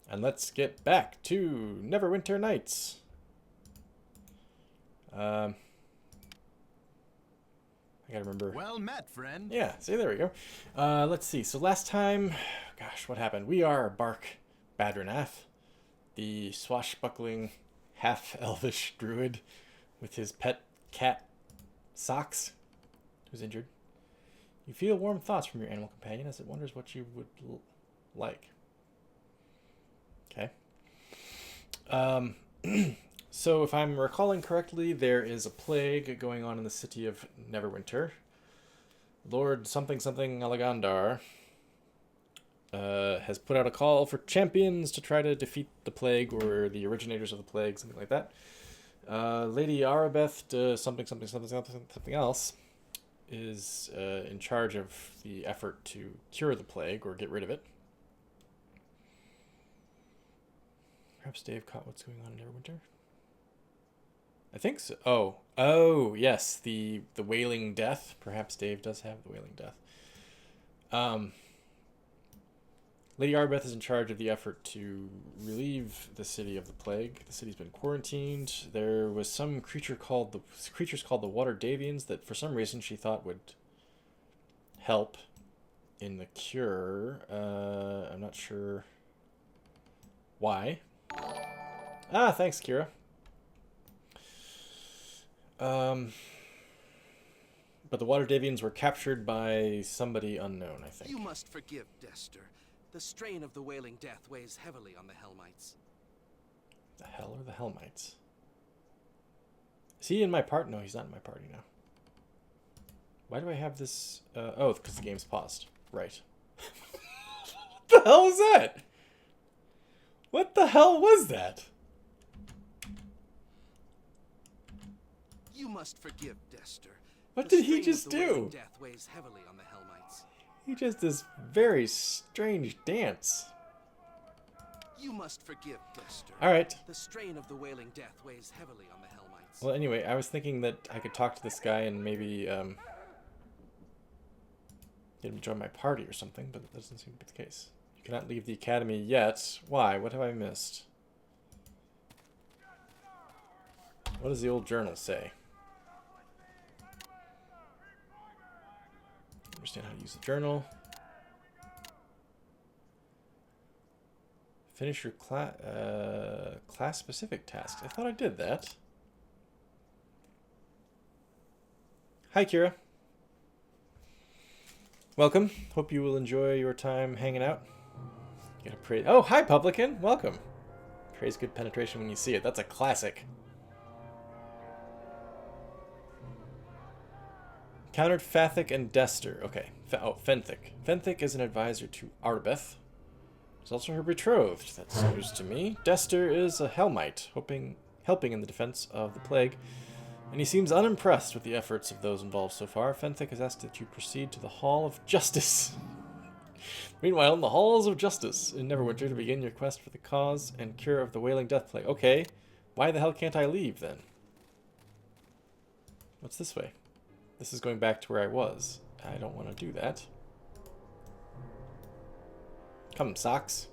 And let's get back to Neverwinter Nights. I gotta remember. Well met, friend. Yeah, see, there we go. Let's see. So last time, gosh, what happened? We are Bark Badranath, the swashbuckling half-elvish druid with his pet cat, Socks, who's injured. You feel warm thoughts from your animal companion as it wonders what you would like. Okay. So if I'm recalling correctly, there is a plague going on in the city of Neverwinter. Lord something something Elegandar has put out a call for champions to try to defeat the plague, or the originators of the plague, something like that. Lady Arabeth, something something something something something else, is in charge of the effort to cure the plague or get rid of it. Perhaps Dave caught what's going on in Neverwinter. I think so. Oh, yes, the Wailing Death. Perhaps Dave does have the Wailing Death. Lady Arbeth is in charge of the effort to relieve the city of the plague. The city's been quarantined. There was some creatures called the Water Davians that for some reason she thought would help in the cure. I'm not sure why. Ah, thanks, Kira. But the Water Davians were captured by somebody unknown, I think. You must forgive, Dester. The strain of the Wailing Death weighs heavily on the Helmites. The hell are the Helmites? Is he in my part? No, he's not in my party now. Why do I have this? Oh, because the game's paused. Right. What the hell was that? What the hell was that? You must forgive, Dester. What The did he strain just of the Wailing do? Death weighs heavily on the Helmites. He just this very strange dance. You must forgive, Dester. All right. The strain of the Wailing Death weighs heavily on the Helmites. Well, anyway, I was thinking that I could talk to this guy and maybe get him to join my party or something, but that doesn't seem to be the case. You cannot leave the academy yet. Why? What have I missed? What does the old journal say? Understand how to use the journal. Finish your class-specific tasks. I thought I did that. Hi, Kira. Welcome. Hope you will enjoy your time hanging out. You gotta praise. Oh, hi, publican. Welcome. Praise good penetration when you see it. That's a classic. Countered Fathic and Dester. Okay. Fenthic. Fenthic is an advisor to Arbeth. He's also her betrothed. That's news to me. Dester is a Helmite, helping in the defense of the plague, and he seems unimpressed with the efforts of those involved so far. Fenthic has asked that you proceed to the Hall of Justice. Meanwhile, in the Halls of Justice in Neverwinter to begin your quest for the cause and cure of the Wailing Death Plague. Okay, why the hell can't I leave then? What's this way? This is going back to where I was. I don't want to do that. Come, Socks.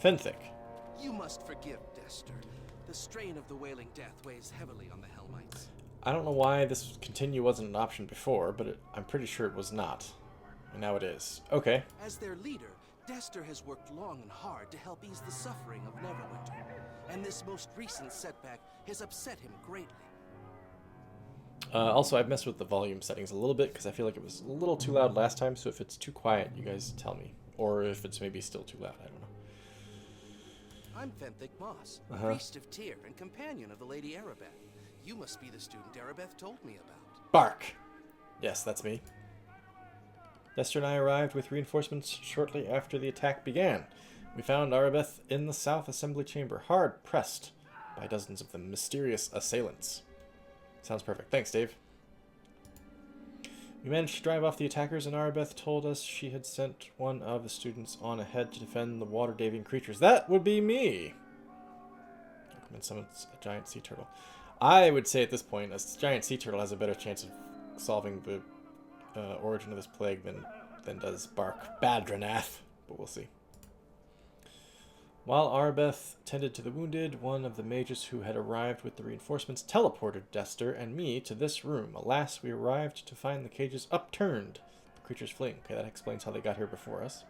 Fenthic. You must forgive, Dester. The strain of the Wailing Death weighs heavily on the Helmites. I don't know why this continue wasn't an option before, but I'm pretty sure it was not. And now it is. Okay. As their leader, Dester has worked long and hard to help ease the suffering of Neverwinter, and this most recent setback has upset him greatly. Also, I've messed with the volume settings a little bit because I feel like it was a little too loud last time, so if it's too quiet, you guys tell me. Or if it's maybe still too loud, I don't know. I'm Fenthic Moss, priest of Tyr and companion of the Lady Arabeth. You must be the student Arabeth told me about. Bark! Yes, that's me. Dester and I arrived with reinforcements shortly after the attack began. We found Arabeth in the South Assembly Chamber, hard pressed by dozens of the mysterious assailants. Sounds perfect. Thanks, Dave. We managed to drive off the attackers, and Arabeth told us she had sent one of the students on ahead to defend the water-daving creatures. That would be me! And summons a giant sea turtle. I would say at this point, a giant sea turtle has a better chance of solving the origin of this plague than does Bark Badranath, but we'll see. While Arbeth tended to the wounded, one of the mages who had arrived with the reinforcements teleported Dester and me to this room. Alas, we arrived to find the cages upturned, the creatures fleeing. Okay, that explains how they got here before us.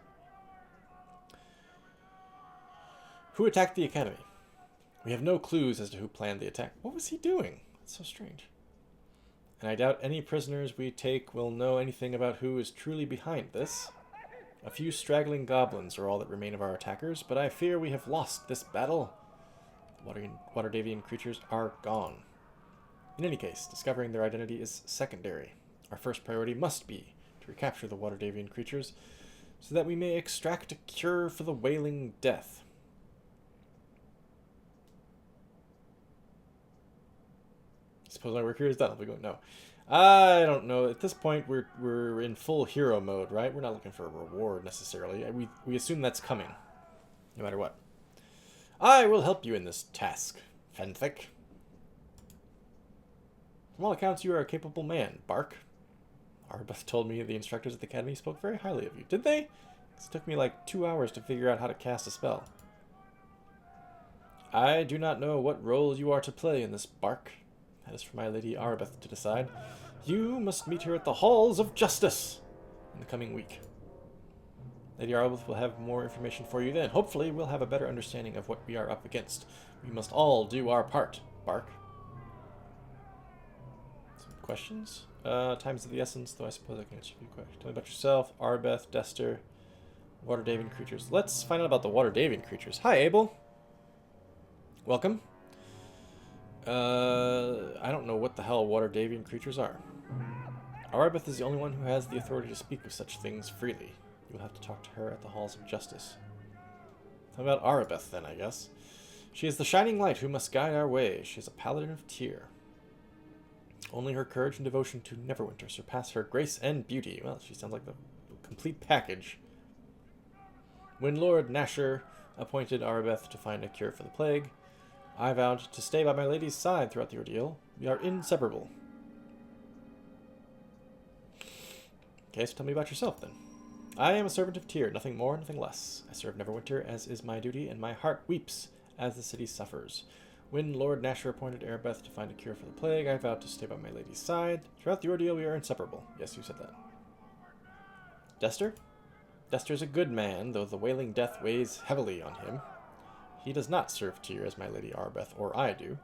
Who attacked the academy? We have no clues as to who planned the attack. What was he doing? That's so strange. And I doubt any prisoners we take will know anything about who is truly behind this. A few straggling goblins are all that remain of our attackers, but I fear we have lost this battle. The Waterdavian creatures are gone. In any case, discovering their identity is secondary. Our first priority must be to recapture the Waterdavian creatures, so that we may extract a cure for the Wailing Death. Suppose my work here is done. I'll be going, no. I don't know. At this point, we're in full hero mode, right? We're not looking for a reward, necessarily. We assume that's coming, no matter what. I will help you in this task, Fenthic. From all accounts, you are a capable man, Bark. Arbeth told me the instructors at the academy spoke very highly of you. Did they? It took me like 2 hours to figure out how to cast a spell. I do not know what role you are to play in this, Bark. That is for my Lady Arbeth to decide. You must meet her at the Halls of Justice in the coming week. Lady Arbeth will have more information for you then. Hopefully, we'll have a better understanding of what we are up against. We must all do our part, Bark. Some questions? Time's of the essence, though I suppose I can answer you quick. Tell me about yourself, Arbeth, Dester, Waterdavian creatures. Let's find out about the Waterdavian creatures. Hi, Abel. Welcome. I don't know what the hell Waterdavian creatures are. Arbeth is the only one who has the authority to speak of such things freely. You'll have to talk to her at the Halls of Justice. How about Arbeth, then, I guess? She is the shining light who must guide our way. She is a paladin of Tyr. Only her courage and devotion to Neverwinter surpass her grace and beauty. Well, she sounds like the complete package. When Lord Nasher appointed Arbeth to find a cure for the plague, I vowed to stay by my lady's side throughout the ordeal. We are inseparable. Okay, so tell me about yourself, then. I am a servant of Tyr, nothing more, nothing less. I serve Neverwinter, as is my duty, and my heart weeps as the city suffers. When Lord Nasher appointed Arbeth to find a cure for the plague, I vowed to stay by my lady's side. Throughout the ordeal, we are inseparable. Yes, you said that. Dester? Dester is a good man, though the Wailing Death weighs heavily on him. He does not serve Tyr as my Lady Arbeth, or I do,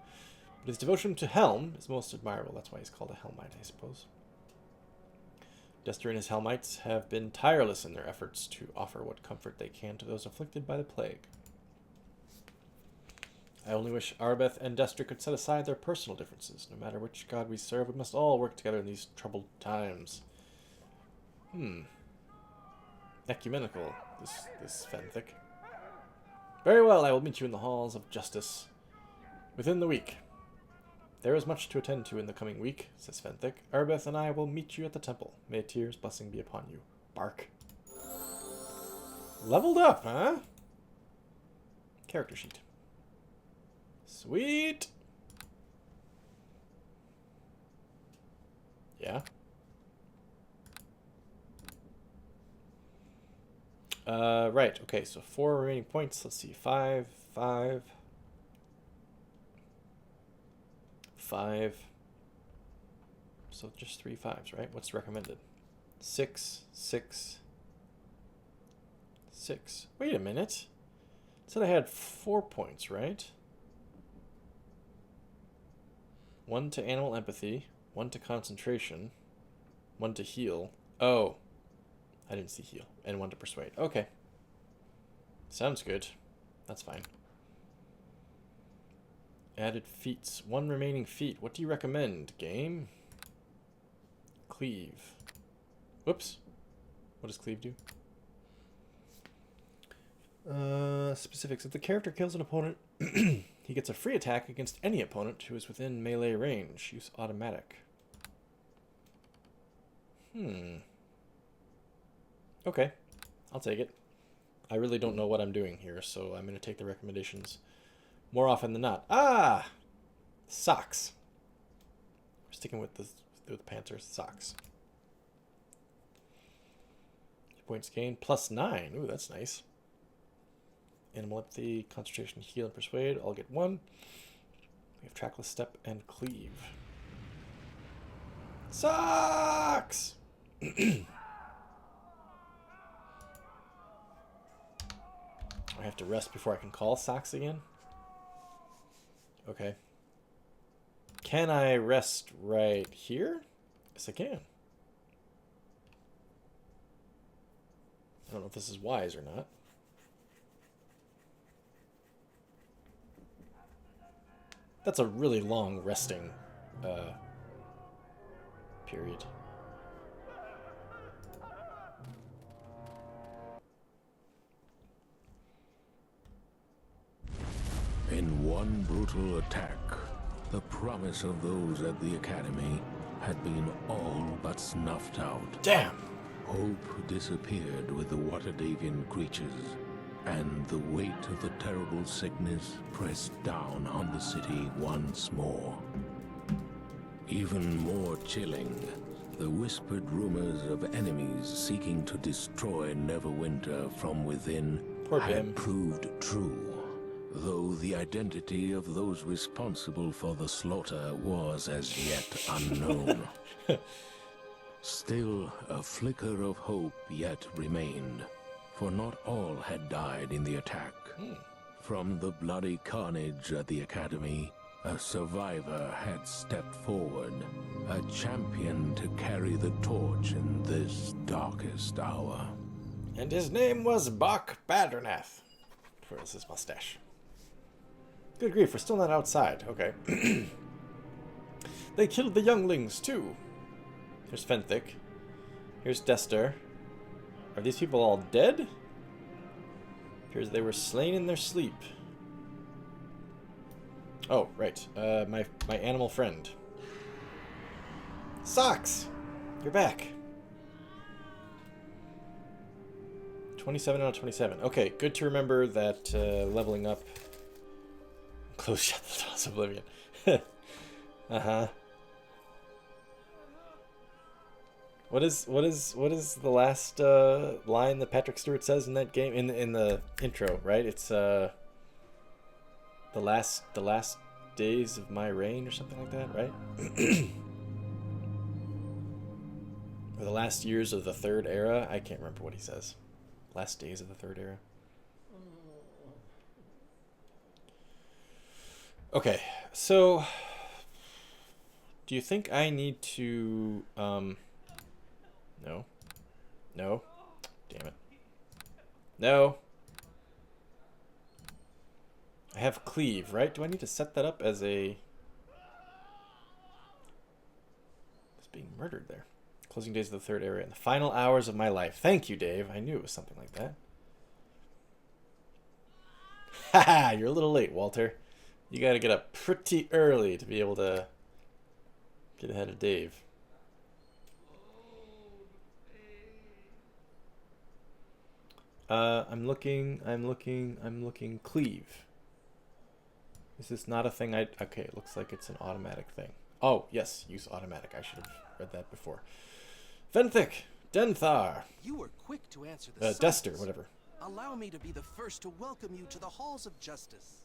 but his devotion to Helm is most admirable. That's why he's called a Helmite, I suppose. Dester and his Helmites have been tireless in their efforts to offer what comfort they can to those afflicted by the plague. I only wish Arbeth and Dester could set aside their personal differences. No matter which god we serve, we must all work together in these troubled times. Ecumenical, this Fenthic. Very well, I will meet you in the Halls of Justice within the week. There is much to attend to in the coming week, says Fenthic. Arbeth and I will meet you at the temple. May Tyr's blessing be upon you. Bark. Leveled up, huh? Character sheet. Sweet! Yeah. Right, okay, so 4 remaining points. Let's see, 5, 5, 5. So just 3 5s, right? What's recommended? 6, 6, 6. Wait a minute. It said I had 4 points, right? 1 to animal empathy, 1 to concentration, 1 to heal. Oh. I didn't see heal. And 1 to persuade. Okay. Sounds good. That's fine. Added feats. 1 remaining feat. What do you recommend, game? Cleave. Whoops. What does cleave do? Specifics. If the character kills an opponent, he gets a free attack against any opponent who is within melee range. Use automatic. Okay, I'll take it. I really don't know what I'm doing here, so I'm going to take the recommendations more often than not. Ah! Socks. We're sticking with the with the panther socks. Points gained +9. Ooh, that's nice. Animal empathy, concentration, heal, and persuade. I'll get 1. We have trackless step and cleave. Socks! I have to rest before I can call socks again. Okay. Can I rest right here? Yes, I can. I don't know if this is wise or not. That's a really long resting period. In one brutal attack, the promise of those at the Academy had been all but snuffed out. Damn! Hope disappeared with the Waterdavian creatures, and the weight of the terrible sickness pressed down on the city once more. Even more chilling, the whispered rumors of enemies seeking to destroy Neverwinter from within Poor Bim. had proved true, though the identity of those responsible for the slaughter was as yet unknown. Still, a flicker of hope yet remained, for not all had died in the attack. From the bloody carnage at the Academy, a survivor had stepped forward, a champion to carry the torch in this darkest hour. And his name was Bach Badernath. Where's his mustache? Good grief, we're still not outside. Okay. They killed the younglings, too. Here's Fenthic. Here's Dester. Are these people all dead? Appears they were slain in their sleep. Oh, right. My animal friend. Socks! You're back. 27 out of 27. Okay, good to remember that leveling up... Close shut the doors of Oblivion. Uh-huh. What is the last line that Patrick Stewart says in that game in the intro, right? It's the last days of my reign or something like that, right? Or the last years of the third era. I can't remember what he says. Last days of the third era. Okay, so do you think I need to no. No. Damn it. No. I have cleave, right? Do I need to set that up as a... It's being murdered there. Closing days of the third area. In the final hours of my life. Thank you, Dave. I knew it was something like that. Haha, you're a little late, Walter. You gotta get up pretty early to be able to get ahead of Dave. I'm looking cleave. Is this not a thing okay, it looks like it's an automatic thing. Oh, yes, use automatic. I should have read that before. Fenthic, Denthar. You were quick to answer the Dester, summons. whatever. Allow me to be the first to welcome you to the halls of justice.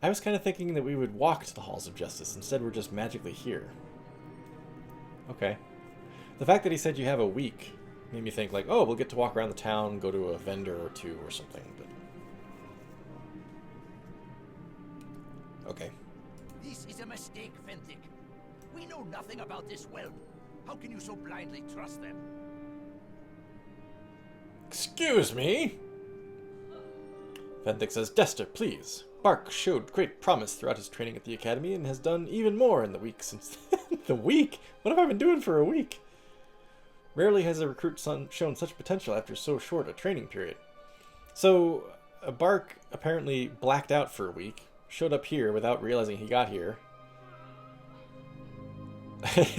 I was kind of thinking that we would walk to the halls of justice. Instead, we're just magically here. Okay. The fact that he said you have a week made me think like, oh, we'll get to walk around the town, go to a vendor or two or something. But okay. This is a mistake, Fenthic. We know nothing about this whelp. How can you so blindly trust them? Excuse me? Fenthic says, Dester, please. Bark showed great promise throughout his training at the Academy and has done even more in the week since... The week? What have I been doing for a week? Rarely has a recruit shown such potential after so short a training period. So, Bark apparently blacked out for a week, showed up here without realizing he got here.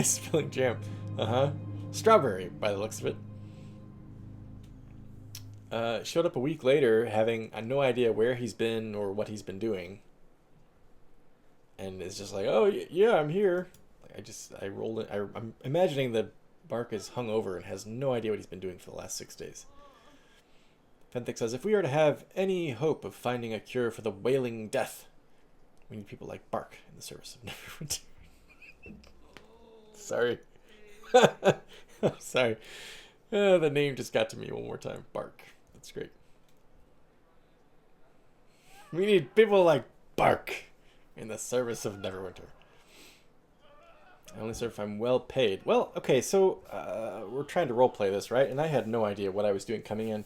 Spilling jam. Uh-huh. Strawberry, by the looks of it. Showed up a week later, having no idea where he's been or what he's been doing. And is just like, oh, yeah, I'm here. Like, I rolled it. I'm imagining that Bark is hungover and has no idea what he's been doing for the last 6 days. Fenthic says, if we are to have any hope of finding a cure for the wailing death, we need people like Bark in the service of Neverwinter. Sorry. Sorry. The name just got to me one more time. Bark. That's great. We need people like Bark in the service of Neverwinter. I only serve if I'm well paid. Well, okay, so we're trying to roleplay this, right? And I had no idea what I was doing coming in.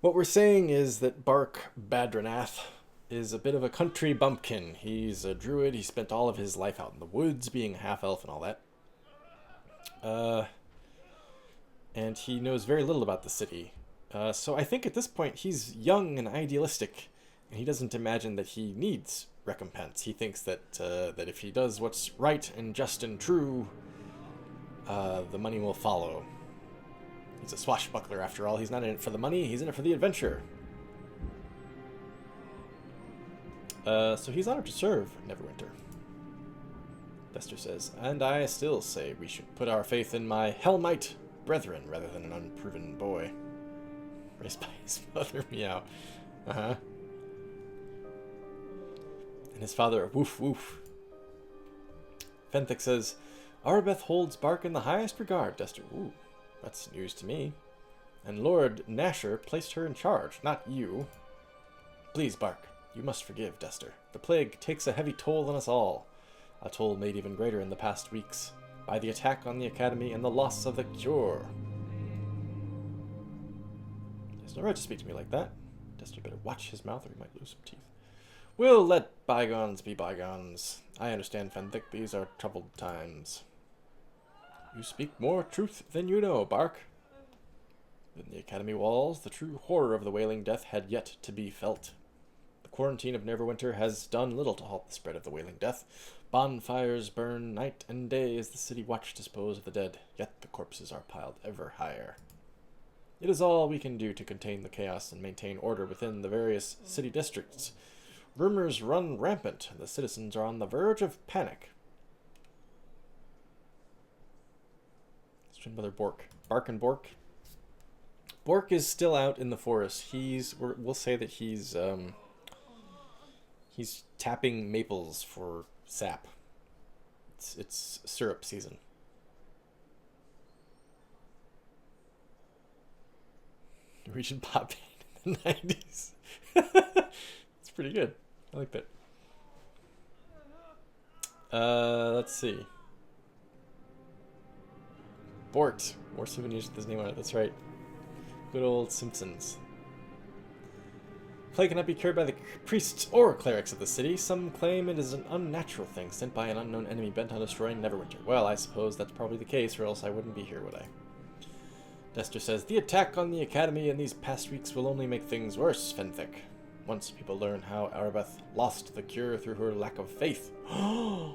What we're saying is that Bark Badranath is a bit of a country bumpkin. He's a druid. He spent all of his life out in the woods, being a half-elf and all that. And he knows very little about the city. So I think at this point he's young and idealistic, and he doesn't imagine that he needs recompense. He thinks that that if he does what's right and just and true, the money will follow. He's a swashbuckler after all. He's not in it for the money, he's in it for the adventure. So he's honored to serve Neverwinter. Dester says, and I still say we should put our faith in my Hellmite brethren rather than an unproven boy. Raised by his mother, meow. Uh-huh. And his father, woof woof. Fenthic says, Arbeth holds Bark in the highest regard, Dester. Ooh, that's news to me. And Lord Nasher placed her in charge, not you. Please, Bark, you must forgive, Dester. The plague takes a heavy toll on us all. A toll made even greater in the past weeks by the attack on the Academy and the loss of the cure. There's no right to speak to me like that. Dester better watch his mouth or he might lose some teeth. We'll let bygones be bygones. I understand, Fenthic. These are troubled times. You speak more truth than you know, Bark. Within the Academy walls, the true horror of the wailing death had yet to be felt. The quarantine of Neverwinter has done little to halt the spread of the wailing death. Bonfires burn night and day as the city watch dispose of the dead, yet the corpses are piled ever higher. It is all we can do to contain the chaos and maintain order within the various city districts. Rumors run rampant, and the citizens are on the verge of panic. Twin brother Bork. Bark and Bork. Bork is still out in the forest. We'll say that he's tapping maples for sap. It's syrup season. Norwegian pop band in the 90s. It's pretty good. I like that. Let's see. Bort. More souvenirs with his name on it. That's right. Good old Simpsons. Plague cannot be cured by the priests or clerics of the city. Some claim it is an unnatural thing sent by an unknown enemy bent on destroying Neverwinter. Well, I suppose that's probably the case, or else I wouldn't be here, would I? Dester says, the attack on the Academy in these past weeks will only make things worse, Fenthic. Once people learn how Arbeth lost the cure through her lack of faith. A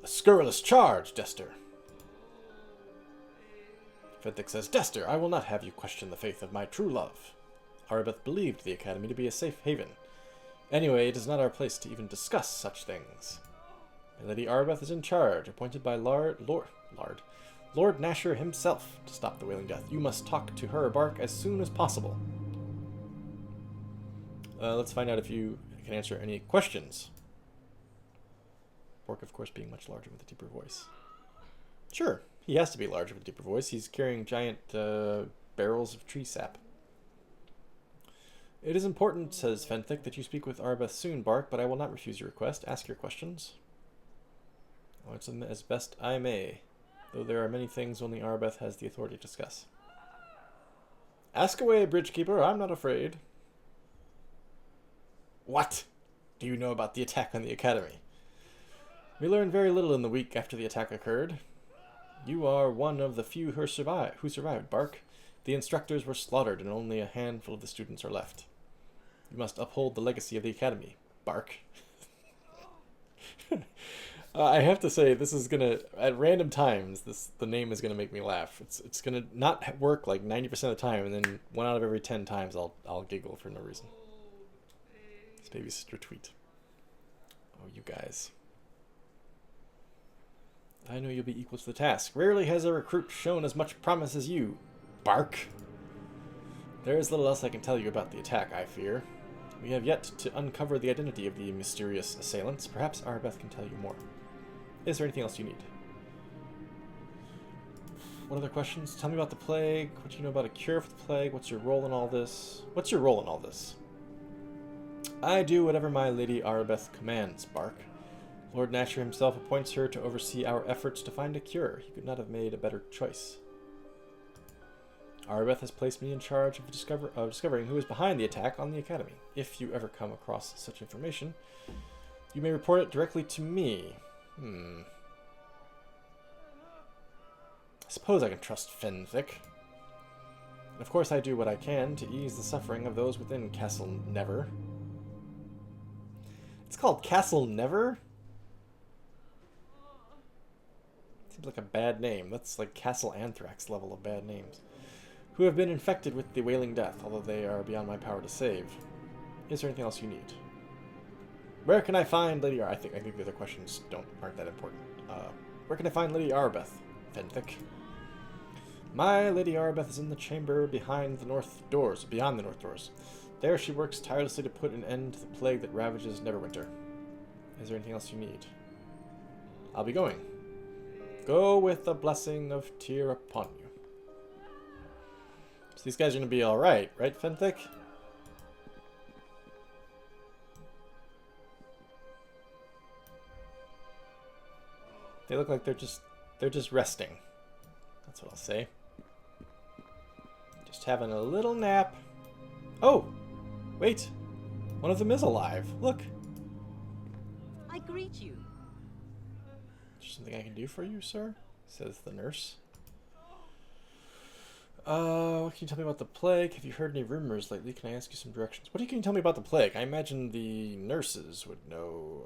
scurrilous charge, Dester. Fenthic says, Dester, I will not have you question the faith of my true love. Arbeth believed the Academy to be a safe haven. Anyway, it is not our place to even discuss such things. My Lady Arbeth is in charge, appointed by Lord Nasher himself to stop the wailing death. You must talk to her, Bark, as soon as possible. Let's find out if you can answer any questions. Bork, of course, being much larger with a deeper voice. Sure, he has to be larger with a deeper voice. He's carrying giant barrels of tree sap. It is important, says Fenthic, that you speak with Arbeth soon, Bark, but I will not refuse your request. Ask your questions. I'll answer them as best I may, though there are many things only Arbeth has the authority to discuss. Ask away, Bridgekeeper. I'm not afraid. What do you know about the attack on the Academy? We learned very little in the week after the attack occurred. You are one of the few who survived, Bark. The instructors were slaughtered and only a handful of the students are left. You must uphold the legacy of the Academy, Bark. I have to say, this is gonna, at random times, the name is gonna make me laugh. It's gonna not work like 90% of the time, and then 1 out of every 10 times I'll giggle for no reason. This baby sister tweet. Oh, you guys. I know you'll be equal to the task. Rarely has a recruit shown as much promise as you. Bark. There is little else I can tell you about the attack, I fear. We have yet to uncover the identity of the mysterious assailants. Perhaps Arbeth can tell you more. Is there anything else you need? What other questions? Tell me about the plague. What do you know about a cure for the plague? What's your role in all this? What's your role in all this? I do whatever my Lady Arbeth commands, Bark. Lord Nasher himself appoints her to oversee our efforts to find a cure. He could not have made a better choice. Arbeth has placed me in charge of discovering who is behind the attack on the Academy. If you ever come across such information, you may report it directly to me. I suppose I can trust Fenthic. And of course I do what I can to ease the suffering of those within Castle Never. It's called Castle Never? Seems like a bad name. That's like Castle Anthrax level of bad names. Who have been infected with the Wailing Death, although they are beyond my power to save. Is there anything else you need? Where can I find Lady I think the other questions aren't that important. Where can I find Lady Arbeth? Fenthic. My Lady Arbeth is in the chamber behind the beyond the north doors. There she works tirelessly to put an end to the plague that ravages Neverwinter. Is there anything else you need? I'll be going. Go with the blessing of Tyr upon you. So these guys are going to be alright, right, Fenthic? They look like they're just resting. That's what I'll say. Just having a little nap. Oh! Wait! One of them is alive. Look! I greet you. Is there something I can do for you, sir? Says the nurse. What can you tell me about the plague? Have you heard any rumors lately? Can I ask you some directions? What can you tell me about the plague? I imagine the nurses would know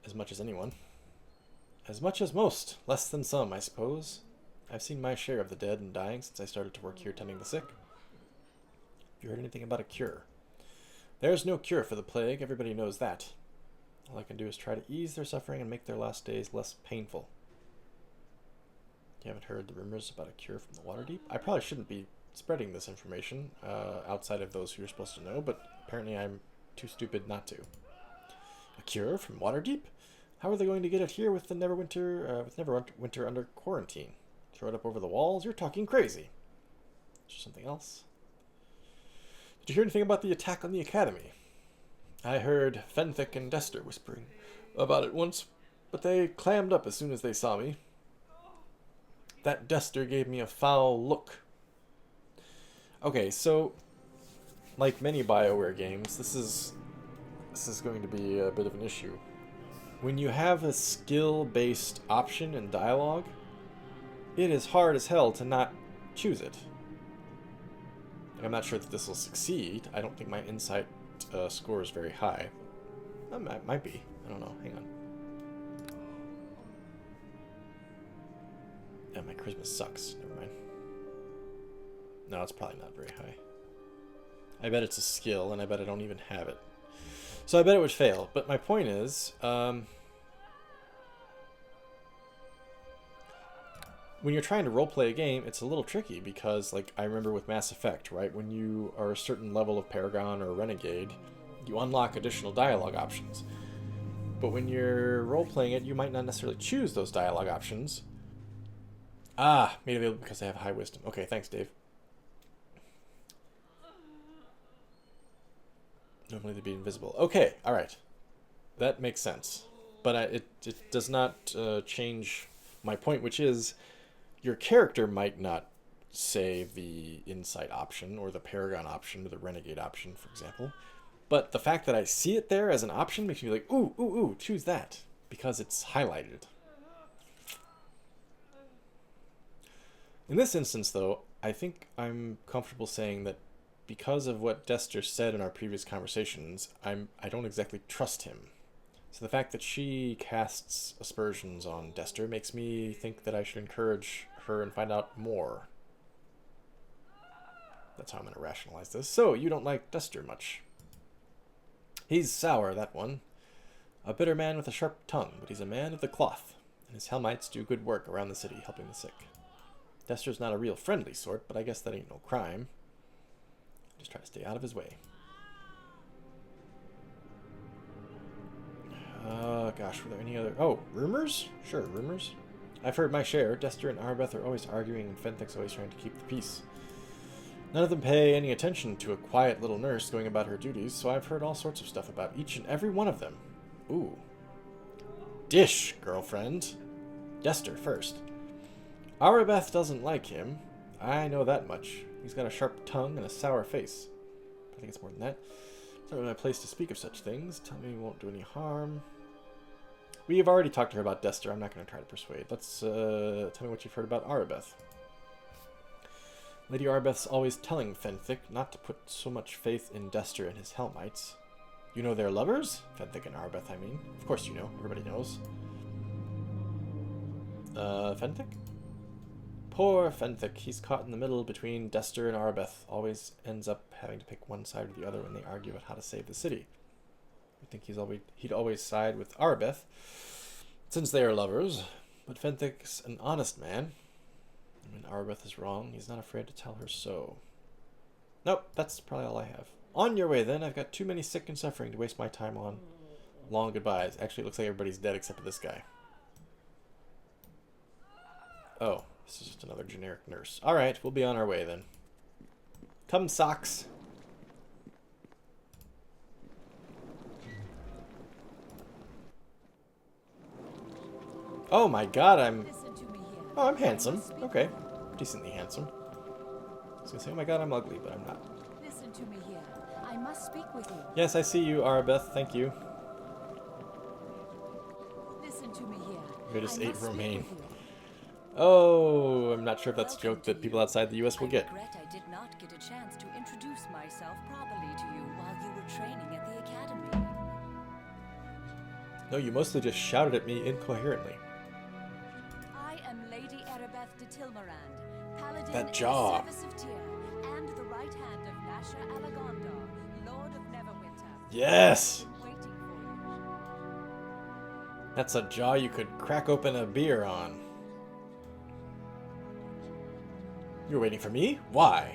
as much as anyone. As much as most. Less than some, I suppose. I've seen my share of the dead and dying since I started to work here tending the sick. Have you heard anything about a cure? There's no cure for the plague. Everybody knows that. All I can do is try to ease their suffering and make their last days less painful. You haven't heard the rumors about a cure from the Waterdeep? I probably shouldn't be spreading this information outside of those who are supposed to know, but apparently I'm too stupid not to. A cure from Waterdeep? How are they going to get it here with the Neverwinter under quarantine? Throw it up over the walls? You're talking crazy. Is there something else? Did you hear anything about the attack on the Academy? I heard Fenthic and Dester whispering about it once, but they clammed up as soon as they saw me. That Dester gave me a foul look. Okay, so like many BioWare games, this is going to be a bit of an issue. When you have a skill-based option in dialogue, it is hard as hell to not choose it. I'm not sure that this will succeed. I don't think my insight score is very high. It might be. I don't know. Hang on. Yeah, my charisma sucks. Never mind. No, it's probably not very high. I bet it's a skill, and I bet I don't even have it. So I bet it would fail. But my point is, when you're trying to roleplay a game, it's a little tricky because, like, I remember with Mass Effect, right? When you are a certain level of Paragon or Renegade, you unlock additional dialogue options. But when you're role-playing it, you might not necessarily choose those dialogue options. Ah, made available because I have high wisdom. Okay, thanks, Dave. Normally they'd be invisible. Okay, alright. That makes sense. But it does not change my point, which is your character might not say the insight option or the Paragon option or the Renegade option, for example. But the fact that I see it there as an option makes me like, ooh, ooh, ooh, choose that. Because it's highlighted. In this instance, though, I think I'm comfortable saying that because of what Dester said in our previous conversations, I don't exactly trust him. So the fact that she casts aspersions on Dester makes me think that I should encourage her and find out more. That's how I'm going to rationalize this. So, you don't like Dester much. He's sour, that one. A bitter man with a sharp tongue, but he's a man of the cloth. His Helmites do good work around the city, helping the sick. Dester's not a real friendly sort, but I guess that ain't no crime. Just try to stay out of his way. Gosh, were there any other... Oh, rumors? Sure, rumors. I've heard my share. Dester and Arbeth are always arguing, and Fenthic's always trying to keep the peace. None of them pay any attention to a quiet little nurse going about her duties, so I've heard all sorts of stuff about each and every one of them. Ooh. Dish, girlfriend. Dester first. Arbeth doesn't like him. I know that much. He's got a sharp tongue and a sour face. I think it's more than that. It's not really my place to speak of such things. Tell me he won't do any harm. We have already talked to her about Dester. I'm not going to try to persuade. Let's tell me what you've heard about Arbeth. Lady Arbeth's always telling Fenthic not to put so much faith in Dester and his Helmites. You know they're lovers? Fenthic and Arbeth, I mean. Of course you know. Everybody knows. Fenthic? Poor Fenthic. He's caught in the middle between Dester and Arbeth. Always ends up having to pick one side or the other when they argue about how to save the city. I think he'd always side with Arbeth, since they are lovers. But Fenthic's an honest man. When Arbeth is wrong, he's not afraid to tell her so. Nope, that's probably all I have. On your way, then. I've got too many sick and suffering to waste my time on. Long goodbyes. Actually, it looks like everybody's dead except for this guy. Oh, this is just another generic nurse. Alright, we'll be on our way, then. Come, socks. Oh my god, I'm handsome. Okay. Decently handsome. I was gonna say, oh my god, I'm ugly, but I'm not. Listen to me here. I must speak with you. Yes, I see you, Arbeth. Thank you. Listen to me here. We just I ate must speak romaine. with you. Oh, I'm not sure if that's a joke that people outside the US will get. I regret I did not get a chance to introduce myself properly to you while you were training at the academy. No, you mostly just shouted at me incoherently. I am Lady Erebeth de Tilmarand, paladin That in jaw. the service of Tyr, and the right hand of Nasher Alagondar, Lord of Neverwinter. Yes! I've been waiting for you. That's a jaw you could crack open a beer on. You're waiting for me? Why?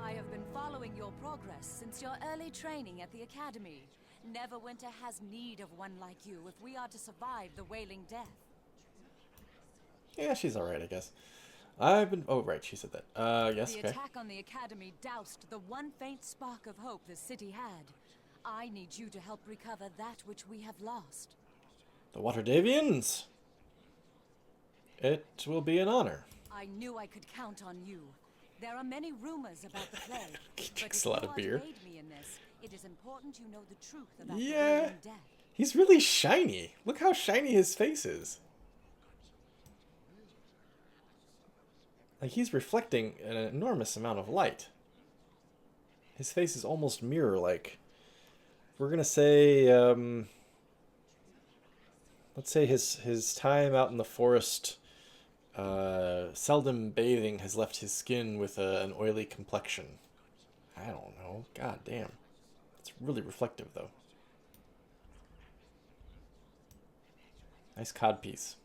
I have been following your progress since your early training at the academy. Neverwinter has need of one like you if we are to survive the Wailing Death. Yeah, she's alright, I guess. I've been... Oh, right, she said that. Yes, The okay. attack on the academy doused the one faint spark of hope the city had. I need you to help recover that which we have lost. The Waterdavians! It will be an honor. I knew I could count on you. There are many rumors about the plague. He but drinks if a lot you of are to beer. aid me in this, it is important you know the truth about the Yeah. Wailing Death. He's really shiny. Look how shiny his face is. Like, he's reflecting an enormous amount of light. His face is almost mirror-like. We're gonna say, let's say his time out in the forest, seldom bathing has left his skin with an oily complexion. I don't know. God damn. It's really reflective, though. Nice codpiece.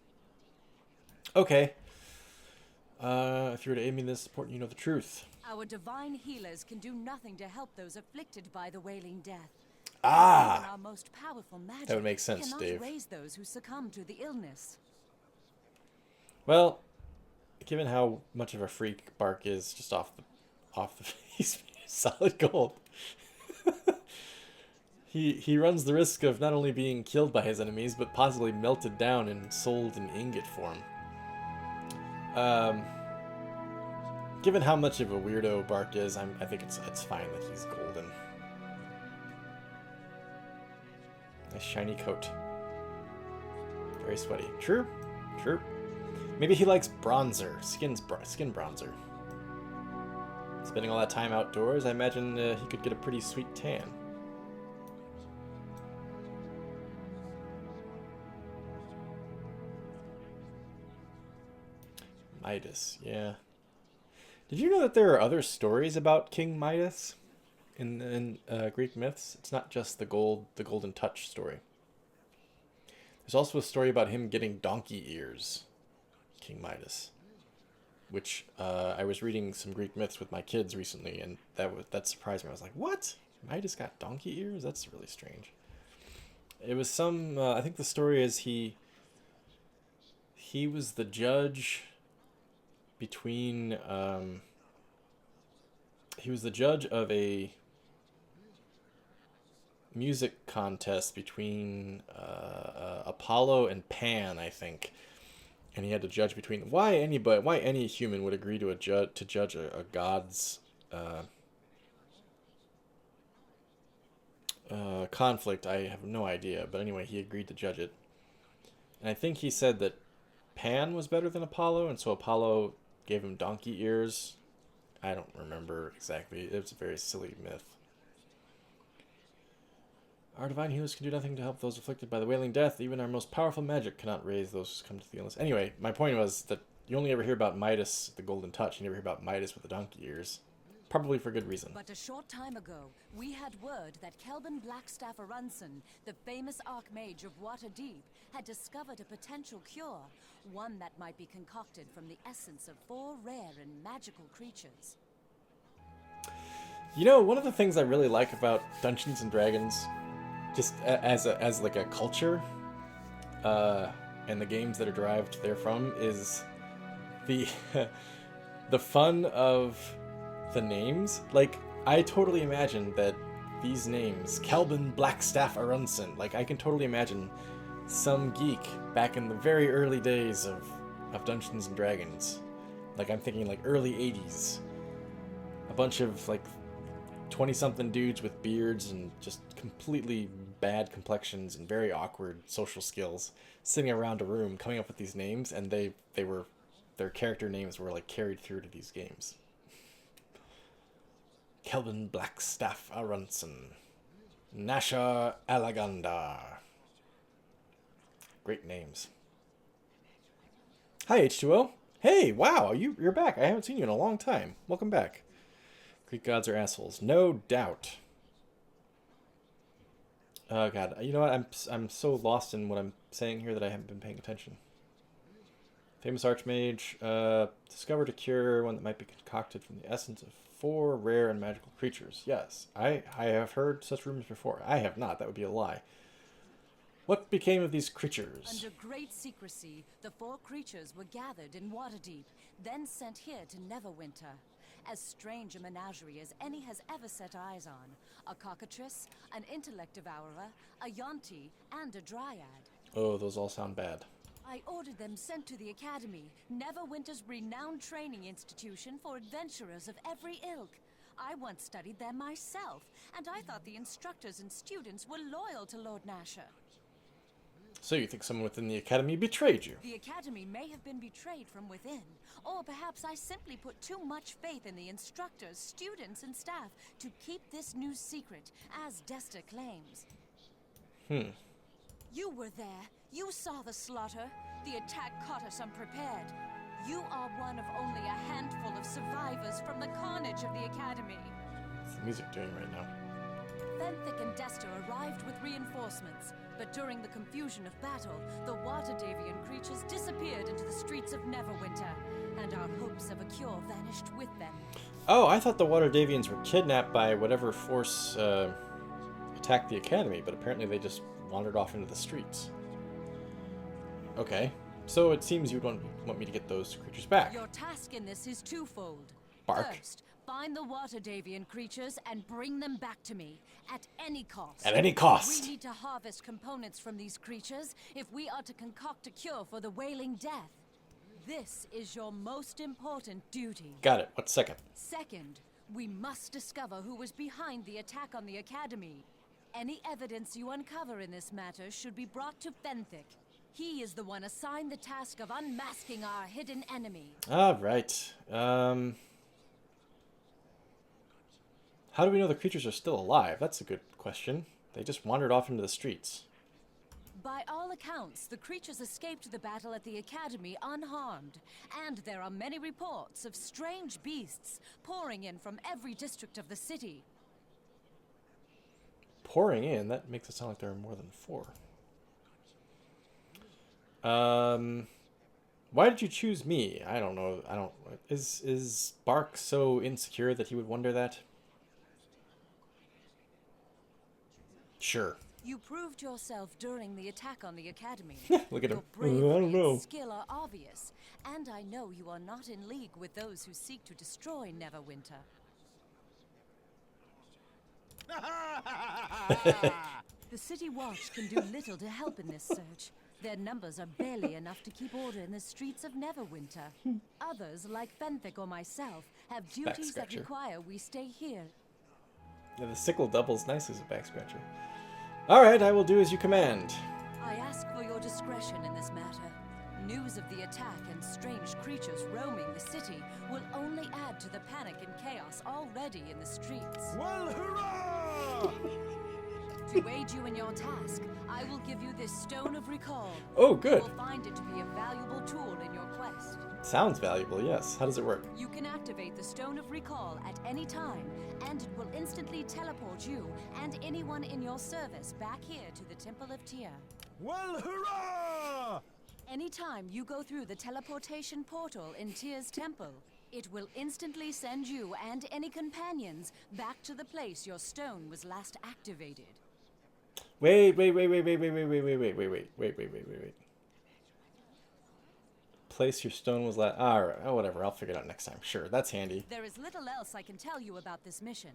Okay. If you were to aid me in this, it's important you know the truth. Our divine healers can do nothing to help those afflicted by the Wailing Death. Even Ah! our most powerful magic That would make sense, cannot Dave. raise those who succumb to the illness. Well, given how much of a freak Bark is just off the face, solid gold. He runs the risk of not only being killed by his enemies, but possibly melted down and sold in ingot form. Given how much of a weirdo Bark is, I think it's fine that he's golden. Nice shiny coat. Very sweaty. True. True. Maybe he likes bronzer. Skin bronzer. Spending all that time outdoors, I imagine he could get a pretty sweet tan. Midas, yeah. Did you know that there are other stories about King Midas in Greek myths? It's not just the golden touch story. There's also a story about him getting donkey ears, King Midas, which I was reading some Greek myths with my kids recently, and that surprised me. I was like, what? Midas got donkey ears? That's really strange. It was some, I think the story is he was the judge between, he was the judge of a music contest between Apollo and Pan, I think, and he had to judge between why any human would agree to judge a god's conflict. I have no idea, but anyway, he agreed to judge it, and I think he said that Pan was better than Apollo, and so Apollo gave him donkey ears. I don't remember exactly. It was a very silly myth. Our divine healers can do nothing to help those afflicted by the wailing death. Even our most powerful magic cannot raise those who come to the illness. Anyway, my point was that you only ever hear about Midas, the golden touch. You never hear about Midas with the donkey ears. Probably for good reason. But a short time ago, we had word that Kelvin Blackstaff Arunson, the famous archmage of Waterdeep, had discovered a potential cure, one that might be concocted from the essence of 4 rare and magical creatures. You know, one of the things I really like about Dungeons and Dragons, just as like a culture, and the games that are derived therefrom, is the the fun of the names. Like, I totally imagine that these names, Kelvin Blackstaff Arunson, like, I can totally imagine some geek back in the very early days of Dungeons and Dragons. Like, I'm thinking like early 80s. A bunch of like 20-something dudes with beards and just completely bad complexions and very awkward social skills sitting around a room coming up with these names, and their character names were like carried through to these games. Kelvin Blackstaff Arunson, Nasha Alaganda. Great names. Hi, H2O. Hey, wow, you're back. I haven't seen you in a long time. Welcome back. Greek gods are assholes, no doubt. Oh god, you know what? I'm so lost in what I'm saying here that I haven't been paying attention. Famous archmage discovered a cure, one that might be concocted from the essence of 4 rare and magical creatures. Yes, I have heard such rumors before. I have not. That would be a lie. What became of these creatures? Under great secrecy, the 4 creatures were gathered in Waterdeep, then sent here to Neverwinter. As strange a menagerie as any has ever set eyes on. A cockatrice, an intellect devourer, a yonti, and a dryad. Oh, those all sound bad. I ordered them sent to the Academy, Neverwinter's renowned training institution for adventurers of every ilk. I once studied there myself, and I thought the instructors and students were loyal to Lord Nasher. So you think someone within the Academy betrayed you? The Academy may have been betrayed from within, or perhaps I simply put too much faith in the instructors, students, and staff to keep this news secret, as Desta claims. You were there. You saw the slaughter. The attack caught us unprepared. You are one of only a handful of survivors from the carnage of the Academy. What's the music doing right now? Fenthic and Desta arrived with reinforcements, but during the confusion of battle, the Waterdavian creatures disappeared into the streets of Neverwinter, and our hopes of a cure vanished with them. Oh, I thought the Waterdavians were kidnapped by whatever force attacked the Academy, but apparently they just wandered off into the streets. Okay, so it seems you want me to get those creatures back. Your task in this is twofold. Bark. First, find the Waterdavian creatures and bring them back to me, at any cost. At any cost! We need to harvest components from these creatures if we are to concoct a cure for the wailing death. This is your most important duty. Got it. What's second? Second, we must discover who was behind the attack on the Academy. Any evidence you uncover in this matter should be brought to Fenthic. He is the one assigned the task of unmasking our hidden enemy. All right. How do we know the creatures are still alive? That's a good question. They just wandered off into the streets. By all accounts, the creatures escaped the battle at the Academy unharmed, and there are many reports of strange beasts pouring in from every district of the city. Pouring in? That makes it sound like there are more than 4. Why did you choose me? I don't know. I don't. Is Bark so insecure that he would wonder that? Sure. You proved yourself during the attack on the academy. Look at him. Your bravery I don't know. and skill are obvious, and I know you are not in league with those who seek to destroy Neverwinter. The City Watch can do little to help in this search. Their numbers are barely enough to keep order in the streets of Neverwinter. Others, like Fenthic or myself, have duties that Backscratcher. require we stay here. Yeah, the sickle doubles nice as a back scratcher. All right, I will do as you command. I ask for your discretion in this matter. News of the attack and strange creatures roaming the city will only add to the panic and chaos already in the streets. Well, hurrah! To aid you in your task, I will give you this Stone of Recall. Oh, You good. will find it to be a valuable tool in your quest. Sounds valuable, yes. How does it work? You can activate the Stone of Recall at any time, and it will instantly teleport you and anyone in your service back here to the Temple of Tyr. Well, hurrah! Anytime you go through the teleportation portal in Tyr's temple, it will instantly send you and any companions back to the place your stone was last activated. Wait. Place your stone was last. Alright, oh, whatever. I'll figure it out next time. Sure, that's handy. There is little else I can tell you about this mission.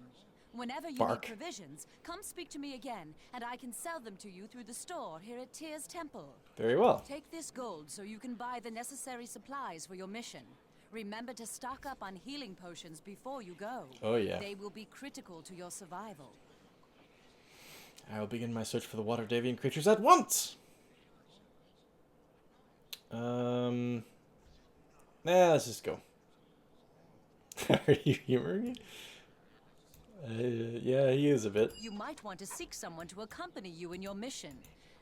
Whenever you Bark. need provisions, come speak to me again, and I can sell them to you through the store here at Tyr's temple. Very well. Take this gold so you can buy the necessary supplies for your mission. Remember to stock up on healing potions before you go. Oh, yeah. They will be critical to your survival. I will begin my search for the water Davian creatures at once! Let's just go. Are you humoring me? Yeah, he is a bit. You might want to seek someone to accompany you in your mission.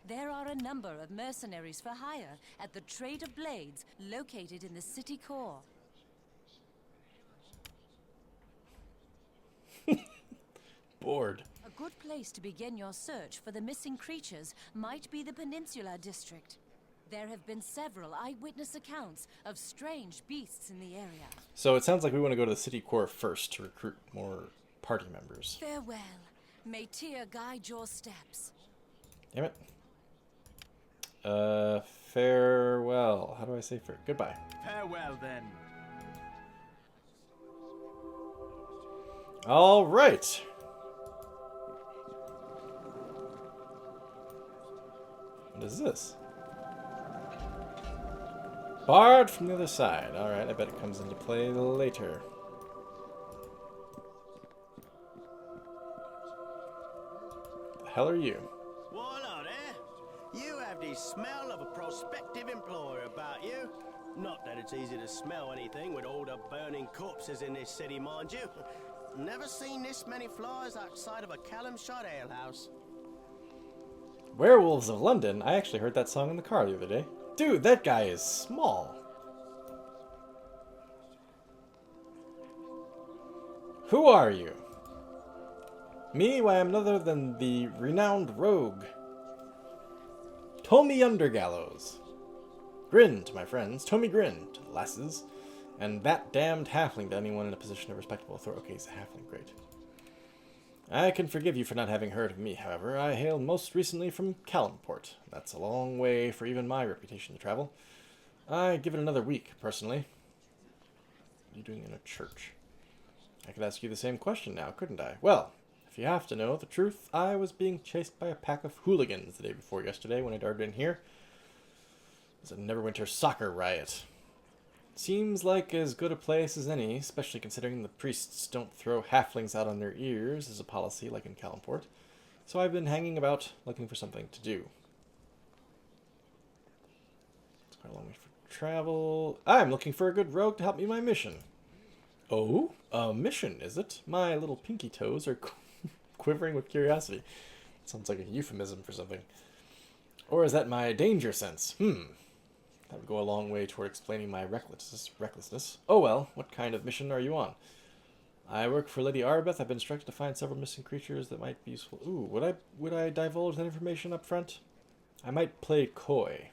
There are a number of mercenaries for hire at the Trade of Blades, located in the city core. Bored. A good place to begin your search for the missing creatures might be the Peninsula District. There have been several eyewitness accounts of strange beasts in the area. So it sounds like we want to go to the city core first to recruit more party members. Farewell. May Tyr guide your steps. Damn it. Farewell. How do I say goodbye? Farewell, then. All right. What is this? Barred from the other side. All right, I bet it comes into play later. The hell are you? Well, hello there. You have the smell of a prospective employer about you. Not that it's easy to smell anything with all the burning corpses in this city, mind you. Never seen this many flies outside of a Callum shot alehouse. Werewolves of London. I actually heard that song in the car the other day. Dude, that guy is small. Who are you? Me? Why, I'm none other than the renowned rogue Tommy Undergallows. Grin to my friends. Tommy Grin to the lasses. And that damned halfling to anyone in a position of respectable authority. Okay, he's a halfling. Great. I can forgive you for not having heard of me, however. I hail most recently from Calumport. That's a long way for even my reputation to travel. I give it another week, personally. What are you doing in a church? I could ask you the same question now, couldn't I? Well, if you have to know the truth, I was being chased by a pack of hooligans the day before yesterday when I darted in here. It was a Neverwinter soccer riot. Seems like as good a place as any, especially considering the priests don't throw halflings out on their ears as a policy like in Calumport. So I've been hanging about looking for something to do. It's quite a long way for travel. I'm looking for a good rogue to help me my mission. Oh, a mission, is it? My little pinky toes are quivering with curiosity. Sounds like a euphemism for something. Or is that my danger sense? That would go a long way toward explaining my recklessness. Oh well, what kind of mission are you on? I work for Lady Arbeth. I've been instructed to find several missing creatures that might be useful. Ooh, would I divulge that information up front? I might play coy.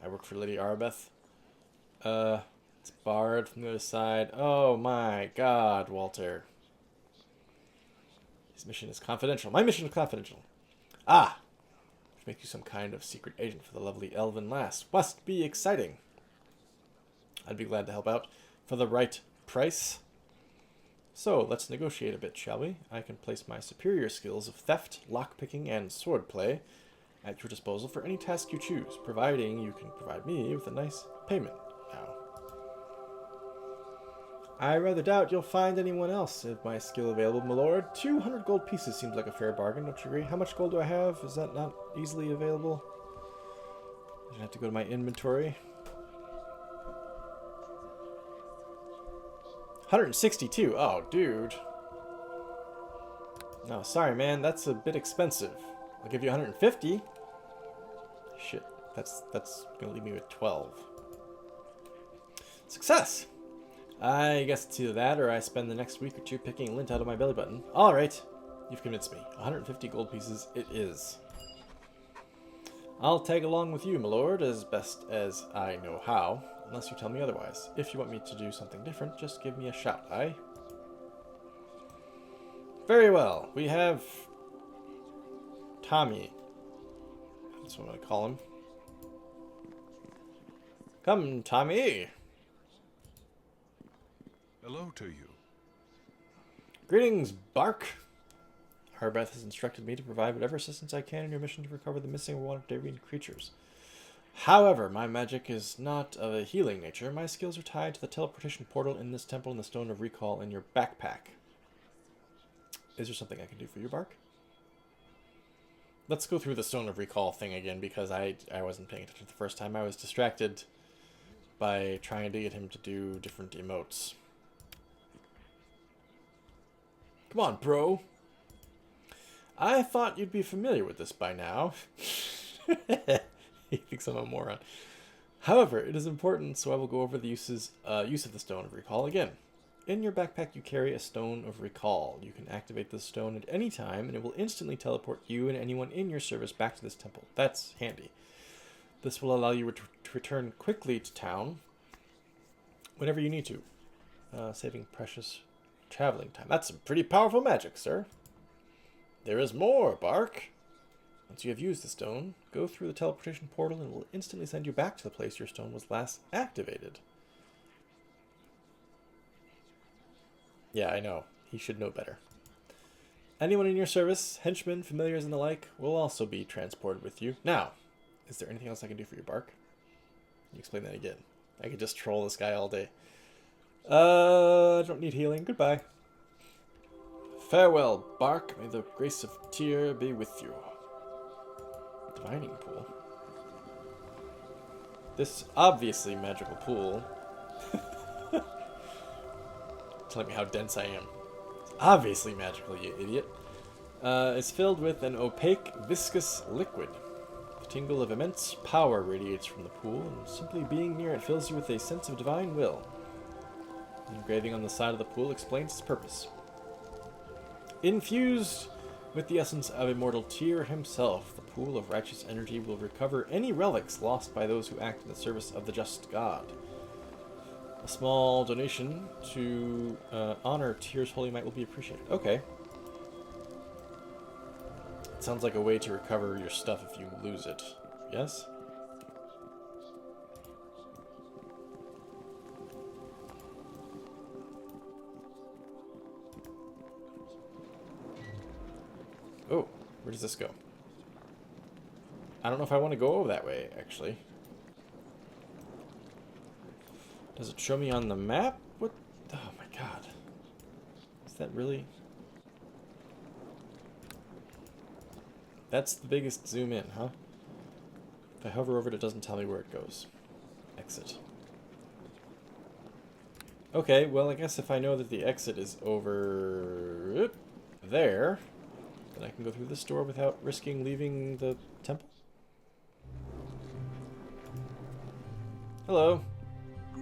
I work for Lady Arabeth. It's barred from the other side. Oh my god, Walter. His mission is confidential. My mission is confidential. Ah! Which makes you some kind of secret agent for the lovely elven lass. Must be exciting. I'd be glad to help out for the right price. So, let's negotiate a bit, shall we? I can place my superior skills of theft, lockpicking, and swordplay at your disposal for any task you choose, providing you can provide me with a nice payment. Now, I rather doubt you'll find anyone else of my skill available, my lord. 200 gold pieces seems like a fair bargain, don't you agree? How much gold do I have? Is that not easily available? I have to go to my inventory. 162. Oh, dude. No, sorry, man. That's a bit expensive. I'll give you 150. Shit. That's gonna leave me with 12. Success! I guess it's either that or I spend the next week or two picking lint out of my belly button. Alright. You've convinced me. 150 gold pieces it is. I'll tag along with you, my lord, as best as I know how. Unless you tell me otherwise. If you want me to do something different, just give me a shout, aye? Very well. We have Tommy. That's what I'm going to call him. Come, Tommy. Hello to you. Greetings, Bark. Harbeth has instructed me to provide whatever assistance I can in your mission to recover the missing Waterdarian creatures. However, my magic is not of a healing nature. My skills are tied to the teleportation portal in this temple and the Stone of Recall in your backpack. Is there something I can do for you, Bark? Let's go through the Stone of Recall thing again, because I wasn't paying attention the first time. I was distracted by trying to get him to do different emotes. Come on, bro. I thought you'd be familiar with this by now. He thinks I'm a moron. However, it is important, so I will go over the use of the Stone of Recall again. In your backpack, you carry a Stone of Recall. You can activate this stone at any time, and it will instantly teleport you and anyone in your service back to this temple. That's handy. This will allow you to return quickly to town whenever you need to, saving precious traveling time. That's some pretty powerful magic, sir. There is more, Bark. Once you have used the stone, go through the teleportation portal and it will instantly send you back to the place your stone was last activated. Yeah, I know. He should know better. Anyone in your service, henchmen, familiars, and the like, will also be transported with you. Now, is there anything else I can do for you, Bark? Can you explain that again? I could just troll this guy all day. I don't need healing. Goodbye. Farewell, Bark. May the grace of Tyr be with you. Divining pool. This obviously magical pool. Telling me how dense I am. It's obviously magical, you idiot. It's filled with an opaque, viscous liquid. The tingle of immense power radiates from the pool, and simply being near it fills you with a sense of divine will. The engraving on the side of the pool explains its purpose. Infused with the essence of immortal Tyr himself, the pool of righteous energy will recover any relics lost by those who act in the service of the just god. A small donation to honor Tyr's holy might will be appreciated. Okay. It sounds like a way to recover your stuff if you lose it. Yes? Oh, where does this go? I don't know if I want to go over that way, actually. Does it show me on the map? What? Oh my god. Is that really? That's the biggest zoom in, huh? If I hover over it, it doesn't tell me where it goes. Exit. Okay, well, I guess if I know that the exit is over there, then I can go through this door without risking leaving the temple. Hello.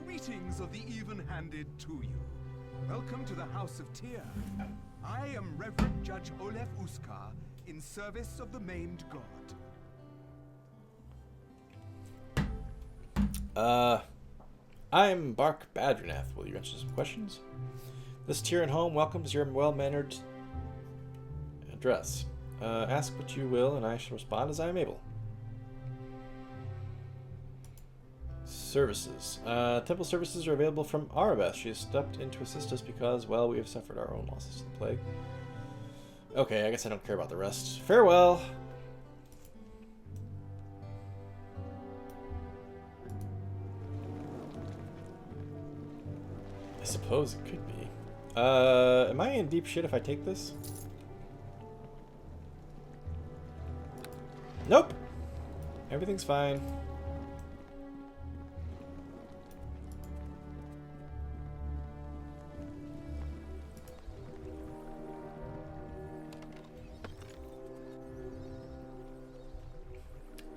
Greetings of the even-handed to you. Welcome to the House of Tyr. I am Reverend Judge Olef Uskar, in service of the maimed god. I'm Bark Badrinath. Will you answer some questions? This Tyrian home welcomes your well-mannered address. Ask what you will, and I shall respond as I am able. Services. Temple services are available from Arabeth. She has stepped in to assist us because, well, we have suffered our own losses to the plague. Okay, I guess I don't care about the rest. Farewell! I suppose it could be. Am I in deep shit if I take this? Nope! Everything's fine.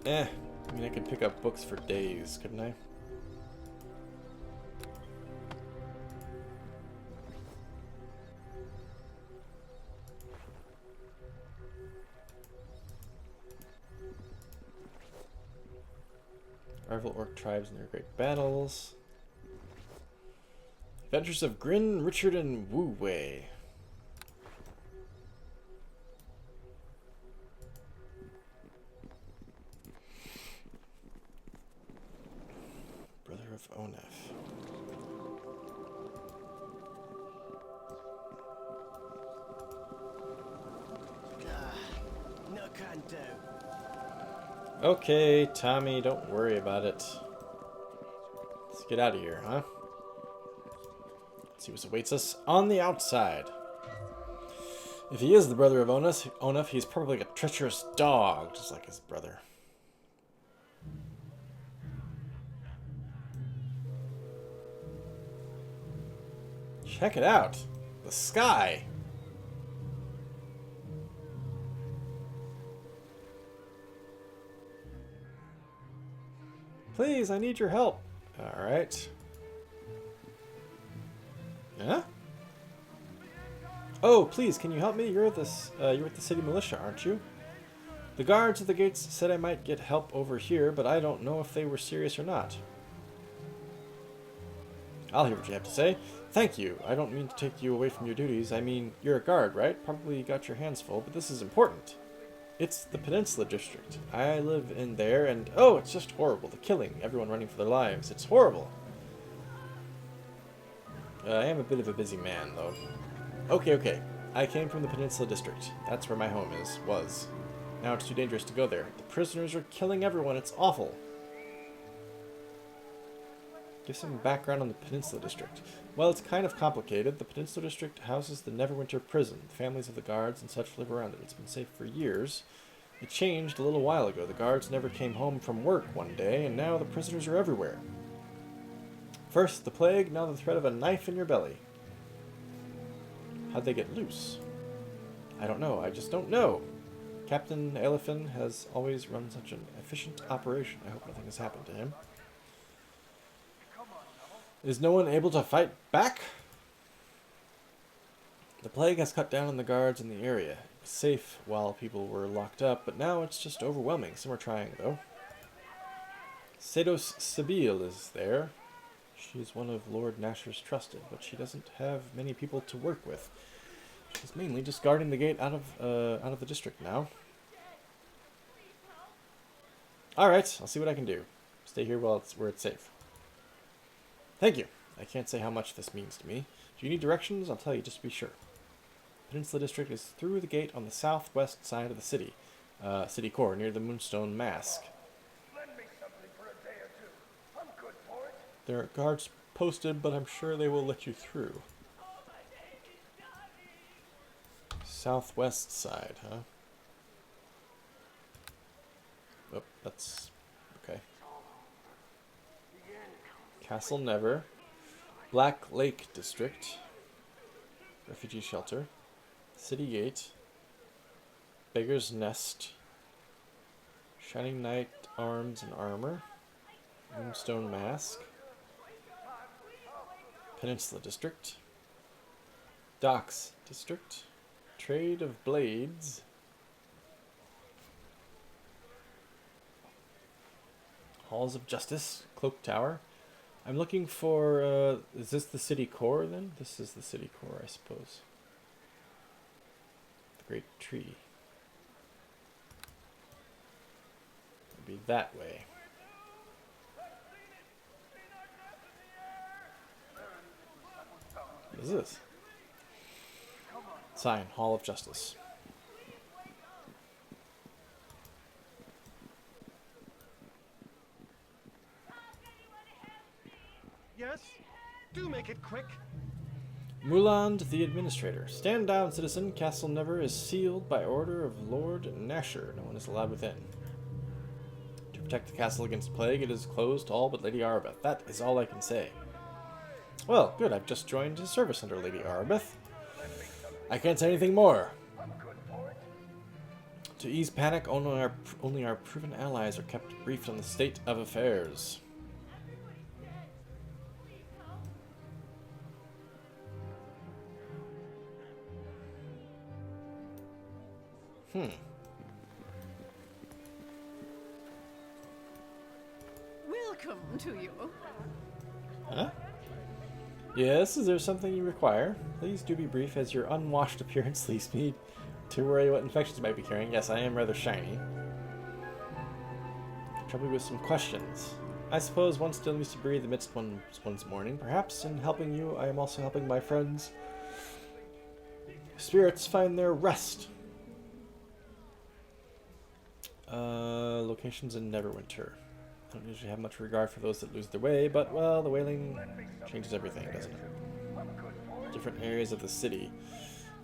I mean, I could pick up books for days, couldn't I? Rival orc tribes and their great battles. Adventures of Grin, Richard, and Wu Wei. Brother of Onef. No can do. Okay, Tommy, don't worry about it. Let's get out of here, huh? Let's see what awaits us on the outside. If he is the brother of Onef, he's probably like a treacherous dog, just like his brother. Check it out. The sky. Please, I need your help. Alright. Yeah? Oh, please, can you help me? You're with the city militia, aren't you? The guards at the gates said I might get help over here, but I don't know if they were serious or not. I'll hear what you have to say. Thank you. I don't mean to take you away from your duties. I mean, you're a guard, right? Probably got your hands full, but this is important. It's the Peninsula District. I live in there, and oh, it's just horrible. The killing, everyone running for their lives. It's horrible. I am a bit of a busy man, though. Okay. I came from the Peninsula District. That's where my home was. Now it's too dangerous to go there. The prisoners are killing everyone. It's awful. Give some background on the Peninsula District. Well, it's kind of complicated. The Peninsula District houses the Neverwinter prison. The families of the guards and such live around it. It's been safe for years. It changed a little while ago. The guards never came home from work one day, and now the prisoners are everywhere. First the plague, now the threat of a knife in your belly. How'd they get loose? I don't know. I just don't know. Captain Elephant has always run such an efficient operation. I hope nothing has happened to him. Is no one able to fight back? The plague has cut down on the guards in the area. It was safe while people were locked up, but now it's just overwhelming. Some are trying, though. Sedos Sibyl is there. She's one of Lord Nasher's trusted, but she doesn't have many people to work with. She's mainly just guarding the gate out of the district now. Alright, I'll see what I can do. Stay here where it's safe. Thank you. I can't say how much this means to me. Do you need directions? I'll tell you just to be sure. Peninsula District is through the gate on the southwest side of the city. City core, near the Moonstone Mask. Lend me something for a day or two. I'm good for it. There are guards posted, but I'm sure they will let you through. Southwest side, huh? Oh, that's... okay. Castle Never, Black Lake District, Refugee Shelter, City Gate, Beggar's Nest, Shining Knight Arms and Armor, Moonstone Mask, Peninsula District, Docks District, Trade of Blades, Halls of Justice, Cloak Tower. I'm looking for, is this the city core then? This is the city core, I suppose. The Great Tree. It'll be that way. What is this? Sign, Hall of Justice. Yes? Do make it quick. Muland the Administrator. Stand down, citizen. Castle Never is sealed by order of Lord Nasher. No one is allowed within. To protect the castle against plague, it is closed to all but Lady Arabeth. That is all I can say. Well, good. I've just joined his service under Lady Arabeth. I can't say anything more. To ease panic, only our proven allies are kept briefed on the state of affairs. Welcome to you. Huh? Yes, is there something you require? Please do be brief, as your unwashed appearance leads me to worry what infections you might be carrying. Yes, I am rather shiny. Trouble with some questions. I suppose one still needs to breathe amidst one's mourning. Perhaps in helping you, I am also helping my friends' spirits find their rest. Locations in Neverwinter. I don't usually have much regard for those that lose their way, but, well, the wailing changes everything, doesn't it? Different areas of the city.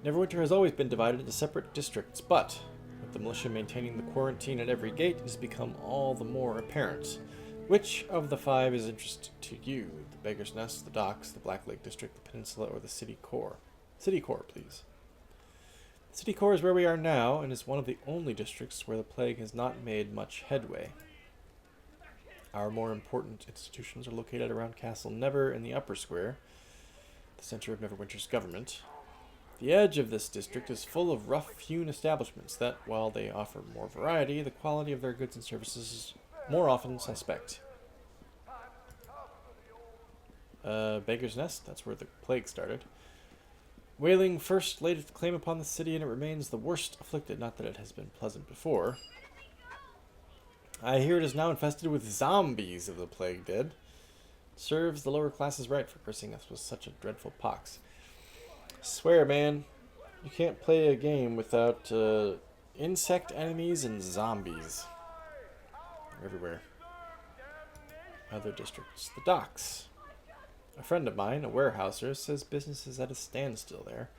Neverwinter has always been divided into separate districts, but with the militia maintaining the quarantine at every gate, it has become all the more apparent. Which of the 5 is interesting to you? The Beggar's Nest, the Docks, the Black Lake District, the Peninsula, or the City Core? City Core, please. The City Core is where we are now, and is one of the only districts where the plague has not made much headway. Our more important institutions are located around Castle Never in the Upper Square, the center of Neverwinter's government. The edge of this district is full of rough-hewn establishments that, while they offer more variety, the quality of their goods and services is more often suspect. Beggar's Nest, that's where the plague started. Wailing first laid its claim upon the city, and it remains the worst afflicted, not that it has been pleasant before. I hear it is now infested with zombies of the plague dead. Serves the lower classes right for cursing us with such a dreadful pox. Swear, man, you can't play a game without insect enemies and zombies. They're everywhere. Other districts. The Docks. A friend of mine, a warehouser, says business is at a standstill there.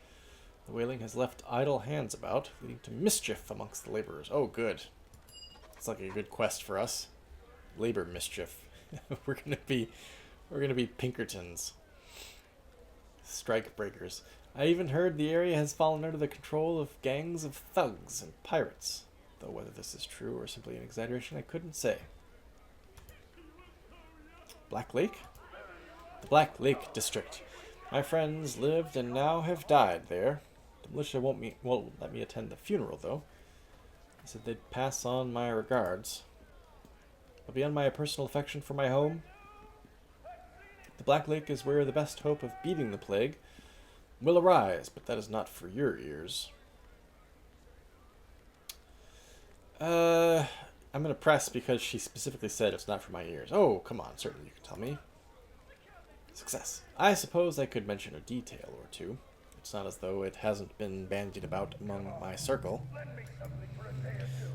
The whaling has left idle hands about, leading to mischief amongst the laborers. Oh, good. It's like a good quest for us. Labor mischief. We're gonna be Pinkertons. Strike breakers. I even heard the area has fallen under the control of gangs of thugs and pirates. Though whether this is true or simply an exaggeration, I couldn't say. Black Lake? The Black Lake District. My friends lived and now have died there. The militia won't let me attend the funeral, though. They said they'd pass on my regards. But beyond my personal affection for my home, the Black Lake is where the best hope of beating the plague will arise, but that is not for your ears. I'm going to press because she specifically said it's not for my ears. Oh, come on, certainly you can tell me. Success. I suppose I could mention a detail or two. It's not as though it hasn't been bandied about among my circle.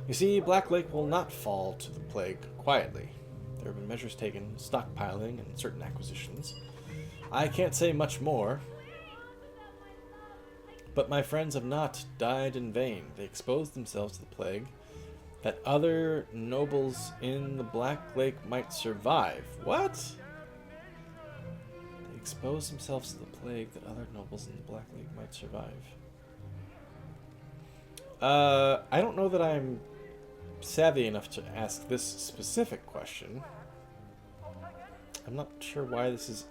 You see, Black Lake will not fall to the plague quietly. There have been measures taken, stockpiling, and certain acquisitions. I can't say much more. But my friends have not died in vain. They exposed themselves to the plague, that other nobles in the Black Lake might survive. What? They exposed themselves to the plague that other nobles in the Black Lake might survive. I don't know that I'm savvy enough to ask this specific question. I'm not sure why this is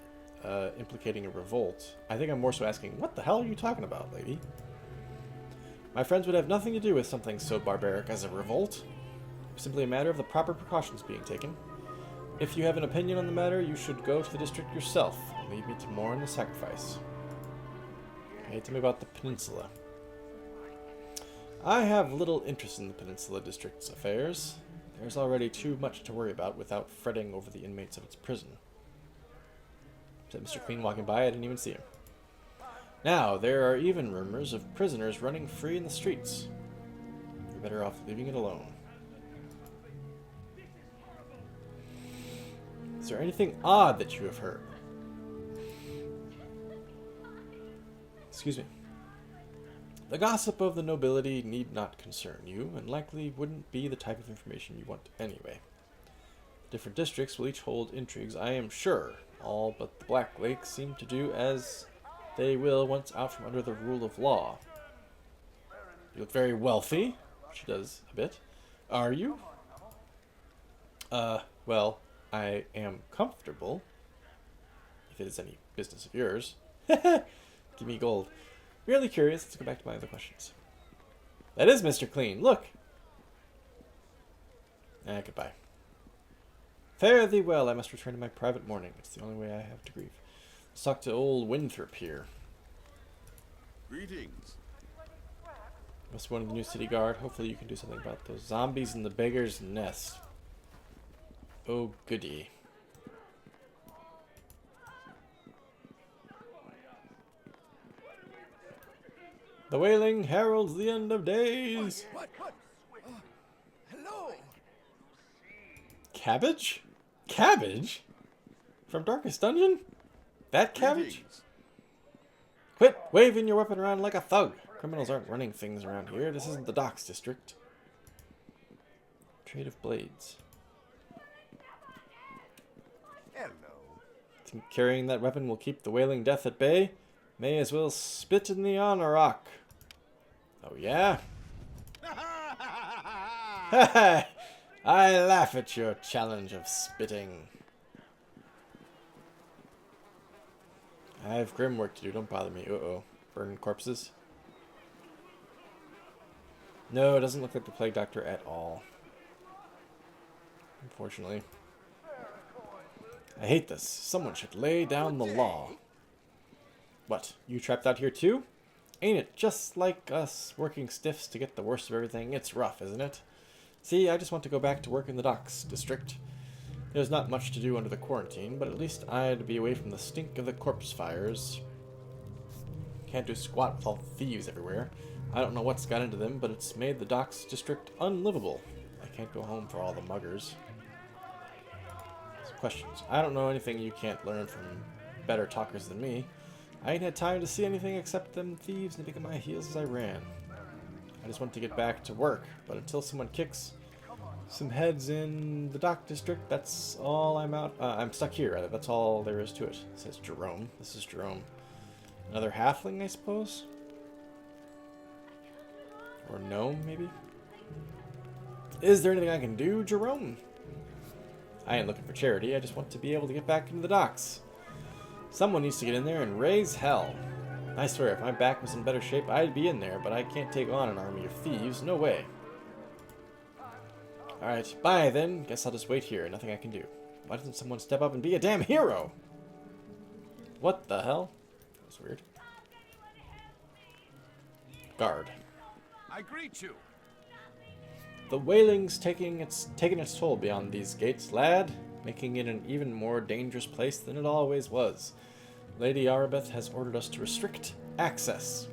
implicating a revolt. I think I'm more so asking, what the hell are you talking about, lady? My friends would have nothing to do with something so barbaric as a revolt. It's simply a matter of the proper precautions being taken. If you have an opinion on the matter, you should go to the district yourself and leave me to mourn the sacrifice. Okay, tell me about the peninsula. I have little interest in the Peninsula District's affairs. There's already too much to worry about without fretting over the inmates of its prison. Said Mr. Clean walking by, I didn't even see him. Now, there are even rumors of prisoners running free in the streets. You're better off leaving it alone. Is there anything odd that you have heard? Excuse me. The gossip of the nobility need not concern you, and likely wouldn't be the type of information you want anyway. Different districts will each hold intrigues, I am sure. All but the Black Lake seem to do as they will once out from under the rule of law. You look very wealthy. She does a bit. Are you? Well, I am comfortable. If it is any business of yours. Give me gold. Really curious. Let's go back to my other questions. That is Mr. Clean. Look. Goodbye. Fare thee well. I must return to my private mourning. It's the only way I have to grieve. Let's talk to old Winthrop here. Greetings. Must be one of the new city guard. Hopefully you can do something about those zombies in the beggar's nest. Oh, goody. The wailing heralds the end of days. What? Hello? Cabbage? Cabbage? From Darkest Dungeon? That cabbage? Greetings. Quit waving your weapon around like a thug. Criminals aren't running things around here. This isn't the docks district. Trade of blades. Hello. Think carrying that weapon will keep the wailing death at bay? May as well spit in the honor rock. Oh yeah? I laugh at your challenge of spitting. I have grim work to do, don't bother me. Uh-oh. Burning corpses. No, it doesn't look like the plague doctor at all. Unfortunately. I hate this. Someone should lay down the law. What, you trapped out here too? Ain't it just like us working stiffs to get the worst of everything? It's rough, isn't it? See, I just want to go back to work in the docks district. There's not much to do under the quarantine, but at least I'd be away from the stink of the corpse fires. Can't do squat with all the thieves everywhere. I don't know what's got into them, but it's made the docks district unlivable. I can't go home for all the muggers. Some questions. I don't know anything you can't learn from better talkers than me. I ain't had time to see anything except them thieves nipping at my heels as I ran. I just want to get back to work, but until someone kicks some heads in the dock district, that's all I'm stuck here, rather. That's all there is to it. It says Jerome. This is Jerome. Another halfling, I suppose? Or gnome, maybe? Is there anything I can do, Jerome? I ain't looking for charity. I just want to be able to get back into the docks. Someone needs to get in there and raise hell. I swear, if my back was in better shape, I'd be in there, but I can't take on an army of thieves. No way. Alright, bye then. Guess I'll just wait here. Nothing I can do. Why doesn't someone step up and be a damn hero? What the hell? That was weird. Guard. I greet you. The wailing's taking its toll beyond these gates, lad, making it an even more dangerous place than it always was. Lady Arabeth has ordered us to restrict access.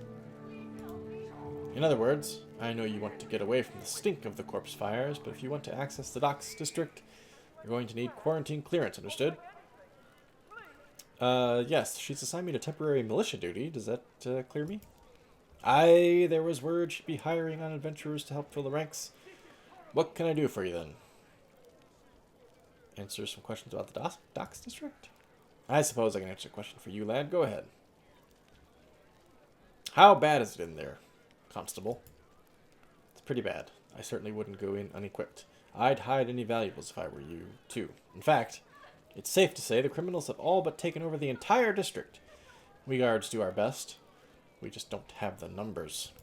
In other words, I know you want to get away from the stink of the corpse fires, but if you want to access the docks district, you're going to need quarantine clearance, understood? Yes, she's assigned me to temporary militia duty. Does that clear me? Aye, there was word she'd be hiring on adventurers to help fill the ranks. What can I do for you then? Answer some questions about the docks district? I suppose I can answer a question for you, lad. Go ahead. How bad is it in there, Constable? It's pretty bad. I certainly wouldn't go in unequipped. I'd hide any valuables if I were you, too. In fact, it's safe to say the criminals have all but taken over the entire district. We guards do our best. We just don't have the numbers.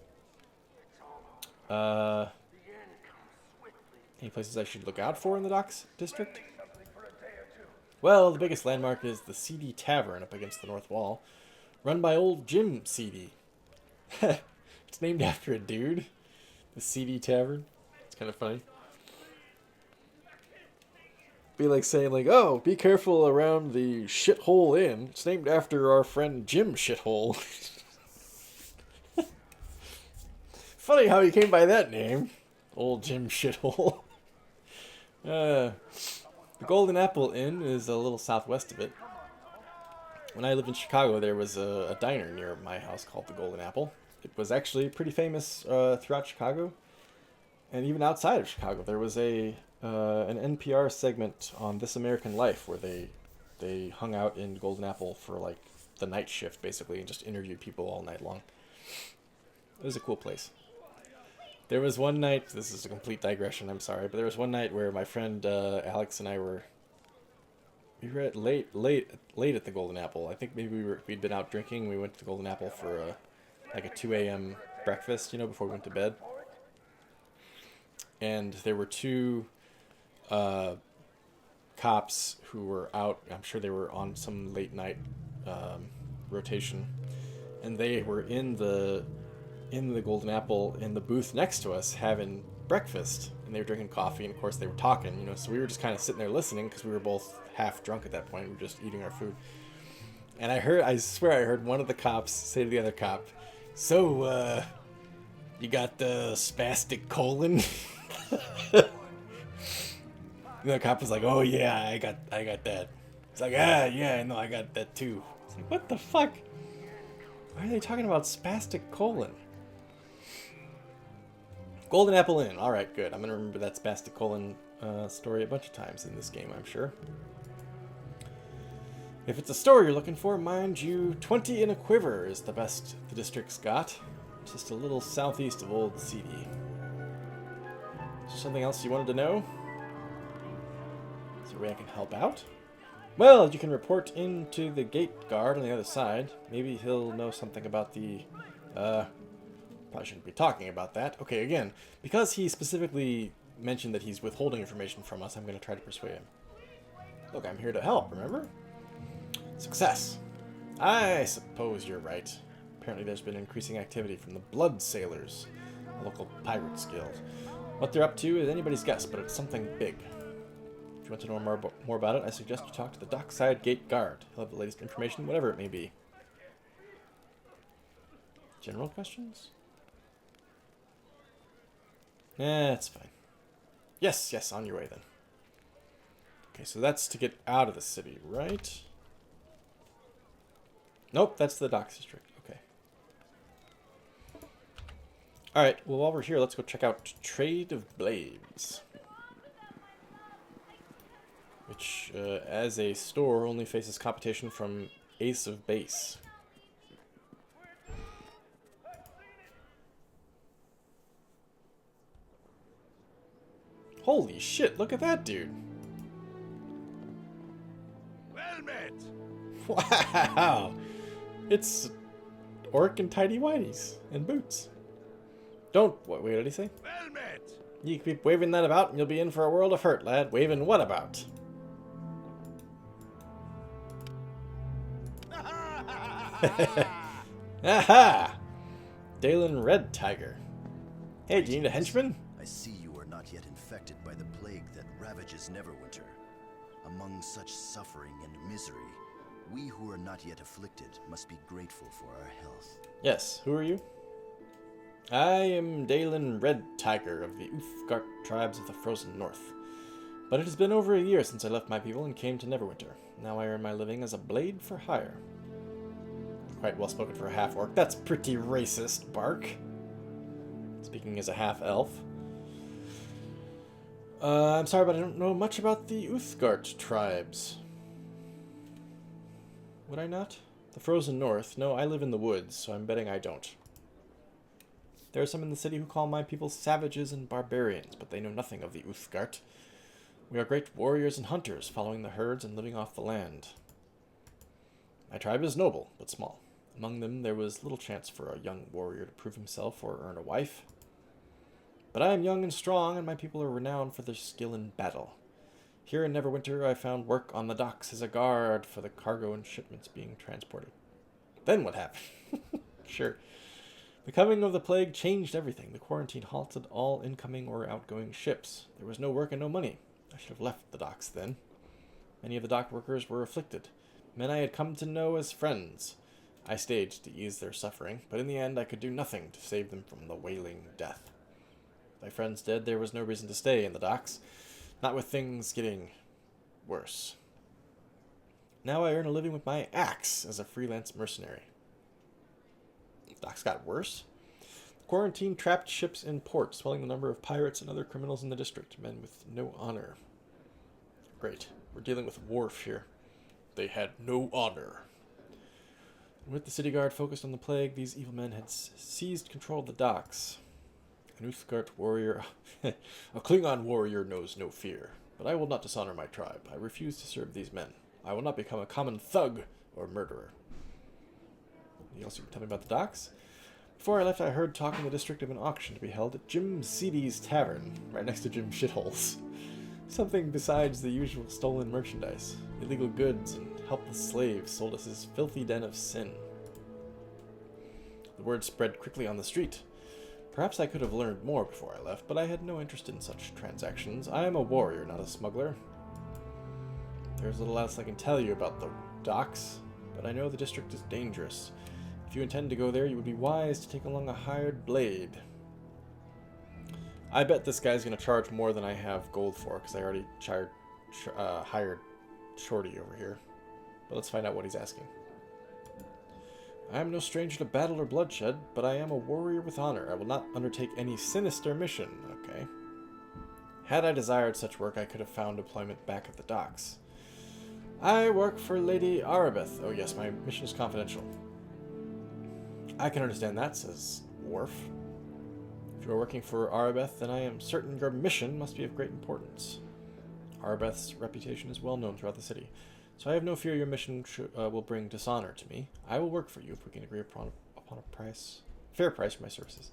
Any places I should look out for in the docks district? Well, the biggest landmark is the CD Tavern up against the north wall, run by old Jim CD. It's named after a dude. The CD Tavern. It's kind of funny. Be like saying, like, oh, be careful around the Shithole Inn. It's named after our friend Jim Shithole. Funny how he came by that name. Old Jim Shithole. The Golden Apple Inn is a little southwest of it. When I lived in Chicago, there was a diner near my house called the Golden Apple. It was actually pretty famous throughout Chicago. And even outside of Chicago, there was an NPR segment on This American Life where they hung out in Golden Apple for like the night shift, basically, and just interviewed people all night long. It was a cool place. There was one night, this is a complete digression, I'm sorry, but there was one night where my friend Alex and I were at late at the Golden Apple. I think maybe we'd been out drinking. We went to the Golden Apple for like a 2 a.m. breakfast, you know, before we went to bed. And there were two cops who were out. I'm sure they were on some late night rotation, and they were in the Golden Apple in the booth next to us having breakfast, and they were drinking coffee, and of course they were talking, you know, so we were just kind of sitting there listening because we were both half drunk at that point. We were just eating our food. And I swear I heard one of the cops say to the other cop, so, you got the spastic colon? And the cop was like, oh yeah, I got that. It's like, yeah, no, I got that too. It's like, what the fuck? Why are they talking about spastic colon? Golden Apple Inn. Alright, good. I'm going to remember that spastic colon story a bunch of times in this game, I'm sure. If it's a story you're looking for, mind you, 20 in a Quiver is the best the district's got. Just a little southeast of Old CD. Is there something else you wanted to know? Is there a way I can help out? Well, you can report into the gate guard on the other side. Maybe he'll know something about the... probably shouldn't be talking about that. Okay, again, because he specifically mentioned that he's withholding information from us, I'm going to try to persuade him. Look, I'm here to help, remember? Success. I suppose you're right. Apparently there's been increasing activity from the Blood Sailors, a local pirates guild. What they're up to is anybody's guess, but it's something big. If you want to know more about it, I suggest you talk to the Dockside Gate Guard. He'll have the latest information, whatever it may be. General questions? It's fine. Yes, on your way then. Okay, so that's to get out of the city, right? Nope, that's the Docks District. Okay. Alright, well, while we're here, let's go check out Trade of Blades. Which, as a store, only faces competition from Ace of Base. Holy shit, look at that dude. Well met. Wow. It's Orc and tidy whities and boots. Don't, wait, what did he say? Well met. You keep waving that about and you'll be in for a world of hurt, lad. Waving what about? Aha! Dalen Red Tiger. Hey, do you need a henchman? I see you are not yet infected by the plague that ravages Neverwinter. Among such suffering and misery, we who are not yet afflicted must be grateful for our health. Yes, who are you? I am Dalen Red Tiger of the Uthgardt tribes of the Frozen North. But it has been over a year since I left my people and came to Neverwinter. Now I earn my living as a blade for hire. Quite well spoken for a half-orc. That's pretty racist, Bark. Speaking as a half-elf. I'm sorry, but I don't know much about the Uthgardt tribes. Would I not? The Frozen North? No, I live in the woods, so I'm betting I don't. There are some in the city who call my people savages and barbarians, but they know nothing of the Uthgardt. We are great warriors and hunters, following the herds and living off the land. My tribe is noble, but small. Among them, there was little chance for a young warrior to prove himself or earn a wife. But I am young and strong, and my people are renowned for their skill in battle. Here in Neverwinter, I found work on the docks as a guard for the cargo and shipments being transported. Then what happened? Sure. The coming of the plague changed everything. The quarantine halted all incoming or outgoing ships. There was no work and no money. I should have left the docks then. Many of the dock workers were afflicted, men I had come to know as friends. I stayed to ease their suffering, but in the end I could do nothing to save them from the wailing death. My friends dead, there was no reason to stay in the docks, not with things getting worse. Now I earn a living with my axe as a freelance mercenary. Docks got worse. The quarantine trapped ships in port, swelling the number of pirates and other criminals in the district, men with no honor. Great. We're dealing with Worf here. They had no honor. With the city guard focused on the plague, these evil men had seized control of the docks. An Uthgard warrior... a Klingon warrior knows no fear. But I will not dishonor my tribe. I refuse to serve these men. I will not become a common thug or murderer. Anything else you can tell me about the docks? Before I left, I heard talk in the district of an auction to be held at Jim Seedy's Tavern, right next to Jim Shitholes. Something besides the usual stolen merchandise, illegal goods, and helpless slaves sold us his filthy den of sin. The word spread quickly on the street. Perhaps I could have learned more before I left, but I had no interest in such transactions. I am a warrior, not a smuggler. There's little else I can tell you about the docks, but I know the district is dangerous. If you intend to go there, you would be wise to take along a hired blade. I bet this guy's going to charge more than I have gold for, because I already hired Shorty over here. But let's find out what he's asking. I am no stranger to battle or bloodshed, but I am a warrior with honor. I will not undertake any sinister mission. Okay. Had I desired such work, I could have found employment back at the docks. I work for Lady Arabeth. Oh yes, my mission is confidential. I can understand that, says Worf. If you are working for Arabeth, then I am certain your mission must be of great importance. Arabeth's reputation is well known throughout the city, so I have no fear your mission will bring dishonor to me. I will work for you if we can agree upon a fair price for my services.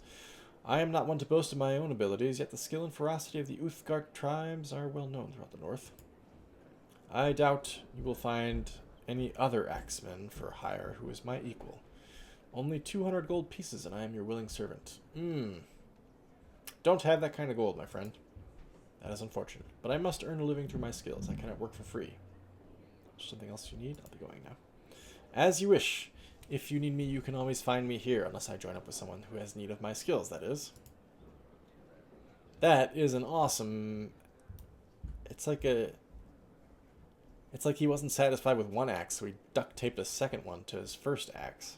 I am not one to boast of my own abilities, yet the skill and ferocity of the Uthgark tribes are well known throughout the north. I doubt you will find any other axeman for hire who is my equal. Only 200 gold pieces, and I am your willing servant. Don't have that kind of gold, my friend. That is unfortunate. But I must earn a living through my skills. I cannot work for free. Something else you need? I'll be going now. As you wish. If you need me, you can always find me here, unless I join up with someone who has need of my skills, that is. That is an awesome... It's like he wasn't satisfied with one axe, so he duct taped a second one to his first axe.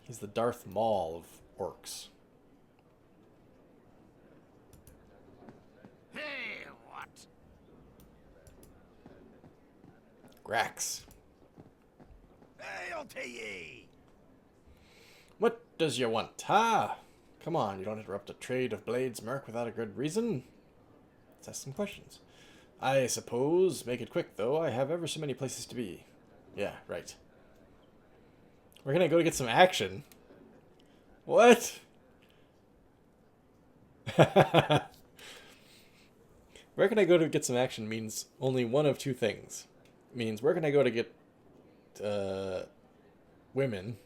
He's the Darth Maul of orcs. Hey, what? Grax. Hail to ye! What does you want, huh? Come on, you don't interrupt a trade of blades, Merc, without a good reason. Let's ask some questions. I suppose, make it quick, though. I have ever so many places to be. Yeah, right. Where can I go to get some action? What? Where can I go to get some action means only one of two things. It means where can I go to get women,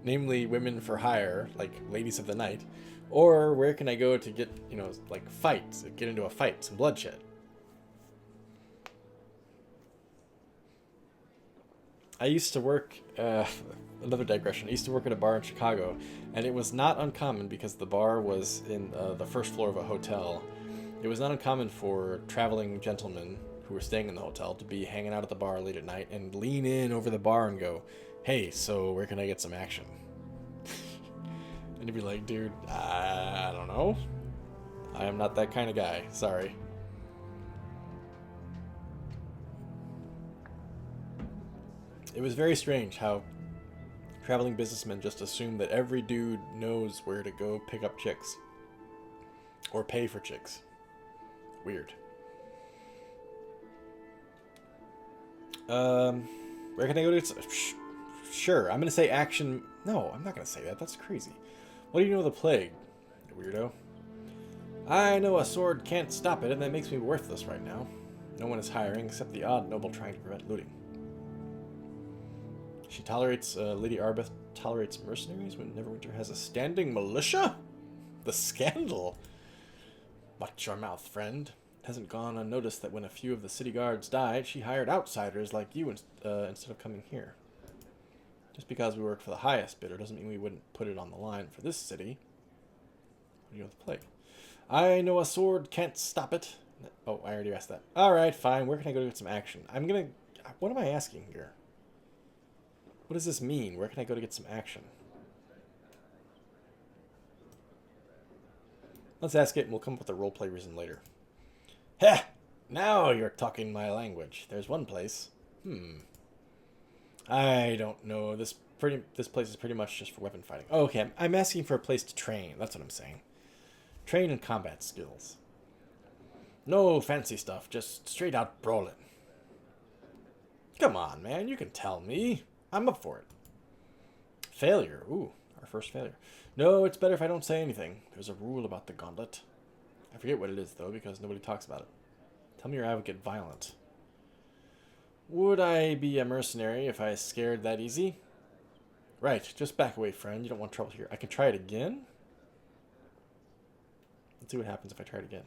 namely women for hire, like ladies of the night, or where can I go to get, you know, like fights, get into a fight, some bloodshed. I used to work, another digression, I used to work at a bar in Chicago, and it was not uncommon, because the bar was in the first floor of a hotel. It was not uncommon for traveling gentlemen who were staying in the hotel to be hanging out at the bar late at night and lean in over the bar and go, hey, so where can I get some action? And you'd be like, dude, I don't know. I am not that kind of guy. Sorry. It was very strange how traveling businessmen just assume that every dude knows where to go pick up chicks. Or pay for chicks. Weird. Where can I go to? Sure, I'm going to say action. No, I'm not going to say that. That's crazy. What do you know of the plague, weirdo? I know a sword can't stop it, and that makes me worthless right now. No one is hiring except the odd noble trying to prevent looting. She tolerates, Lady Arbeth tolerates mercenaries when Neverwinter has a standing militia? The scandal! Watch your mouth, friend. It hasn't gone unnoticed that when a few of the city guards died, she hired outsiders like you instead of coming here. Just because we work for the highest bidder doesn't mean we wouldn't put it on the line for this city. What do you know with the plague? I know a sword can't stop it. Oh, I already asked that. Alright, fine. Where can I go to get some action? What am I asking here? What does this mean? Where can I go to get some action? Let's ask it and we'll come up with a roleplay reason later. Heh! Now you're talking my language. There's one place. I don't know. This place is pretty much just for weapon fighting. Oh, okay, I'm asking for a place to train. That's what I'm saying. Train in combat skills. No fancy stuff, just straight out brawling. Come on, man, you can tell me. I'm up for it. Failure. Ooh, our first failure. No, it's better if I don't say anything. There's a rule about the gauntlet. I forget what it is, though, because nobody talks about it. Tell me your advocate violent. Would I be a mercenary if I was scared that easy? Right, just back away, friend. You don't want trouble here. I can try it again? Let's see what happens if I try it again.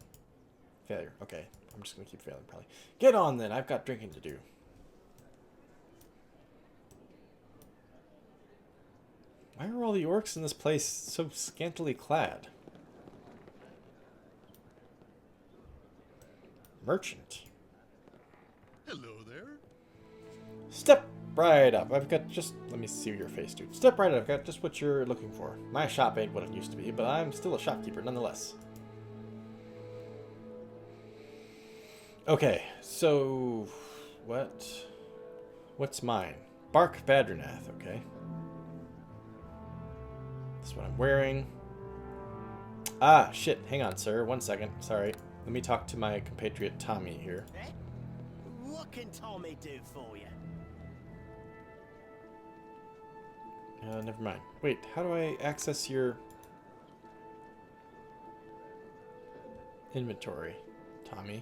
Failure. Okay, I'm just going to keep failing, probably. Get on, then. I've got drinking to do. Why are all the orcs in this place so scantily clad? Merchant. Hello there. Step right up. I've got just... Let me see your face, dude. Step right up. I've got just what you're looking for. My shop ain't what it used to be, but I'm still a shopkeeper nonetheless. Okay, so... What's mine? Bark Badranath, okay. That's what I'm wearing. Ah, shit. Hang on, sir. 1 second. Sorry. Let me talk to my compatriot Tommy here. What can Tommy do for you? Never mind. Wait, how do I access your inventory, Tommy?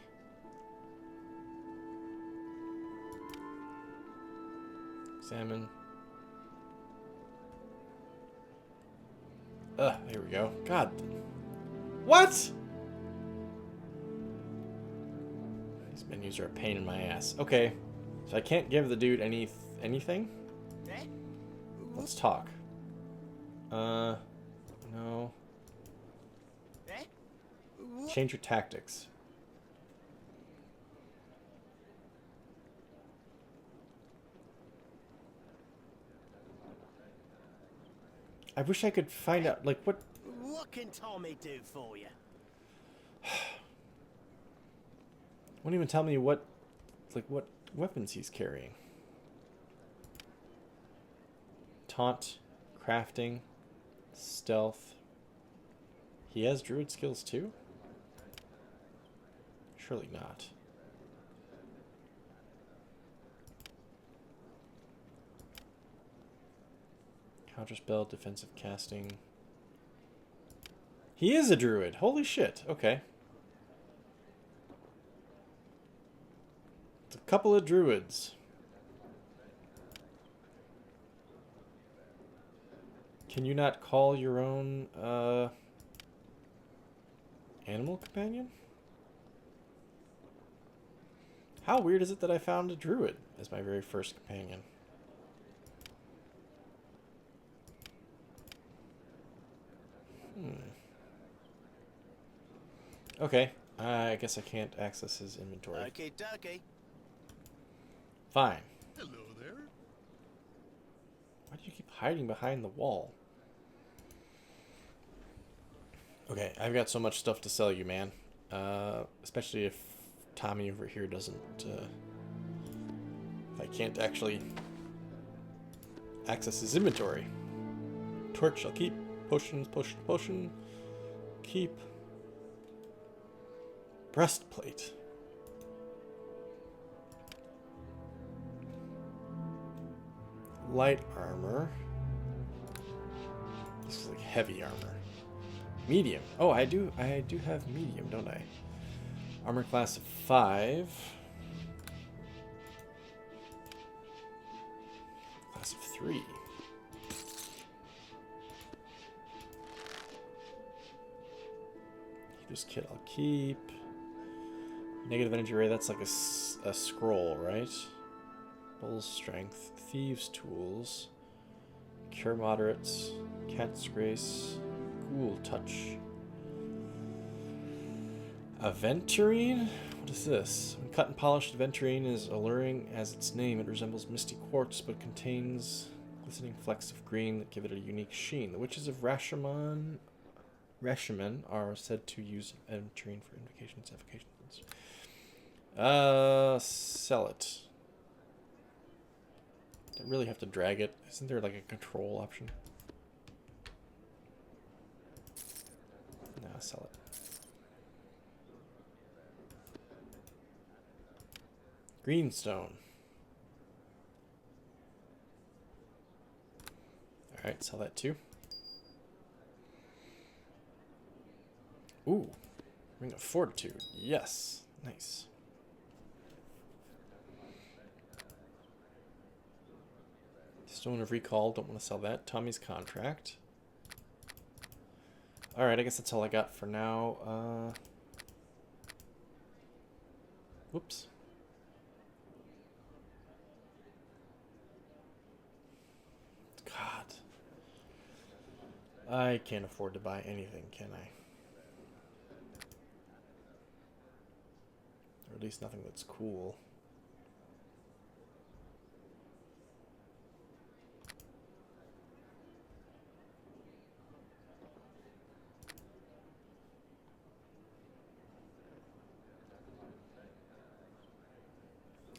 Examine. Here we go. God. What? These menus are a pain in my ass. Okay. So I can't give the dude anything? Let's talk. No. Change your tactics. I wish I could find out, like, what... What can Tommy do for you? Won't even tell me what, like, what weapons he's carrying. Taunt, crafting, stealth. He has druid skills too? Surely not. Counterspell, defensive casting. He is a druid. Holy shit. Okay. It's a couple of druids. Can you not call your own animal companion? How weird is it that I found a druid as my very first companion? Okay, I guess I can't access his inventory. Okay, dokie. Fine. Hello there. Why do you keep hiding behind the wall? Okay, I've got so much stuff to sell you, man. Especially if Tommy over here doesn't... if I can't actually access his inventory. Torch shall keep. Potions, potion. Keep. Breastplate. Light armor. This is like heavy armor. Medium. Oh, I do have medium, don't I? Armor class of 5. Class of 3. This kit I'll keep. Negative energy ray, that's like a scroll, right? Bull's strength. Thieves' tools. Cure moderates. Cat's grace. Ghoul touch. Aventurine? What is this? When cut and polished, aventurine is alluring as its name. It resembles misty quartz, but contains glistening flecks of green that give it a unique sheen. The witches of Rashomon are said to use aventurine for invocations, avocations. Sell it. I really have to drag it. Isn't there like a control option? No, sell it. Greenstone. Alright, sell that too. Ooh. Ring of Fortitude. Yes. Nice. Stone of Recall. Don't want to sell that. Tommy's Contract. Alright, I guess that's all I got for now. Whoops. God. I can't afford to buy anything, can I? Or at least nothing that's cool.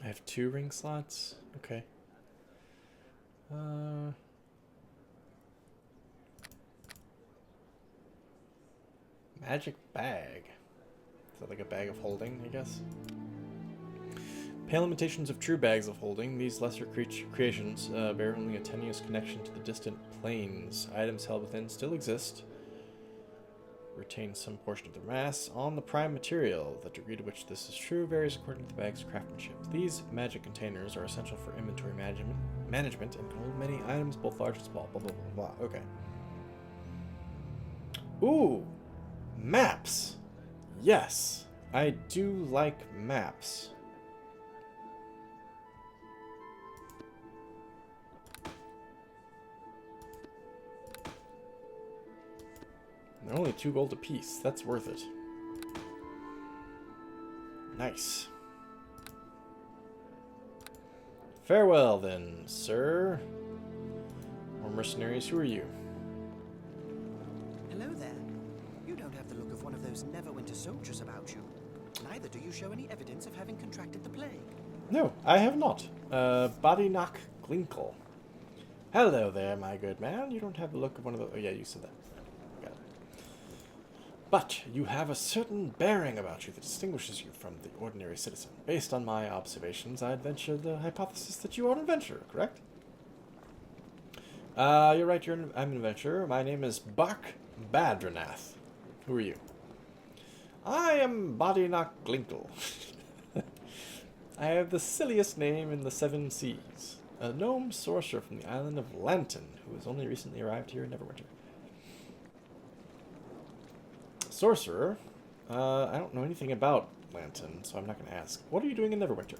I have 2 ring slots? Okay. Magic bag. Is that like a bag of holding, I guess? Pale imitations of true bags of holding. These lesser creations bear only a tenuous connection to the distant planes. Items held within still exist. Retain some portion of their mass on the prime material. The degree to which this is true varies according to the bag's craftsmanship. These magic containers are essential for inventory management and can hold many items, both large and small. Blah, blah, blah, blah. Okay. Ooh! Maps! Yes! I do like maps. They're only 2 gold apiece. That's worth it. Nice. Farewell, then, sir. More mercenaries, who are you? Hello there. You don't have the look of one of those Neverwinter soldiers about you. Neither do you show any evidence of having contracted the plague. No, I have not. Body knock Glinkle. Hello there, my good man. You don't have the look of one of those... Oh, yeah, you said that. Got it. But you have a certain bearing about you that distinguishes you from the ordinary citizen. Based on my observations, I'd venture the hypothesis that you are an adventurer, correct? You're right, I'm an adventurer. My name is Bark Badranath. Who are you? I am Bodynock Glinkle. I have the silliest name in the 7 seas. A gnome sorcerer from the island of Lanton, who has only recently arrived here in Neverwinter. Sorcerer? I don't know anything about Lanton, so I'm not going to ask. What are you doing in Neverwinter?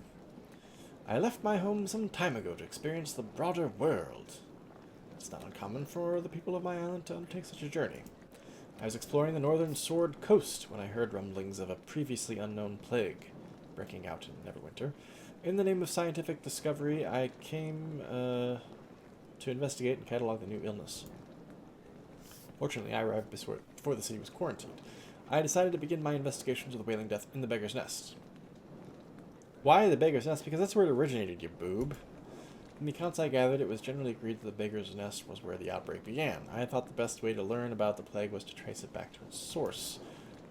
I left my home some time ago to experience the broader world. It's not uncommon for the people of my island to undertake such a journey. I was exploring the northern Sword Coast when I heard rumblings of a previously unknown plague breaking out in Neverwinter. In the name of scientific discovery, I came to investigate and catalog the new illness. Fortunately, I arrived before the city was quarantined. I decided to begin my investigations of the Wailing Death in the Beggar's Nest. Why the Beggar's Nest? Because that's where it originated, you boob. From the accounts I gathered, it was generally agreed that the Beggar's Nest was where the outbreak began. I thought the best way to learn about the plague was to trace it back to its source.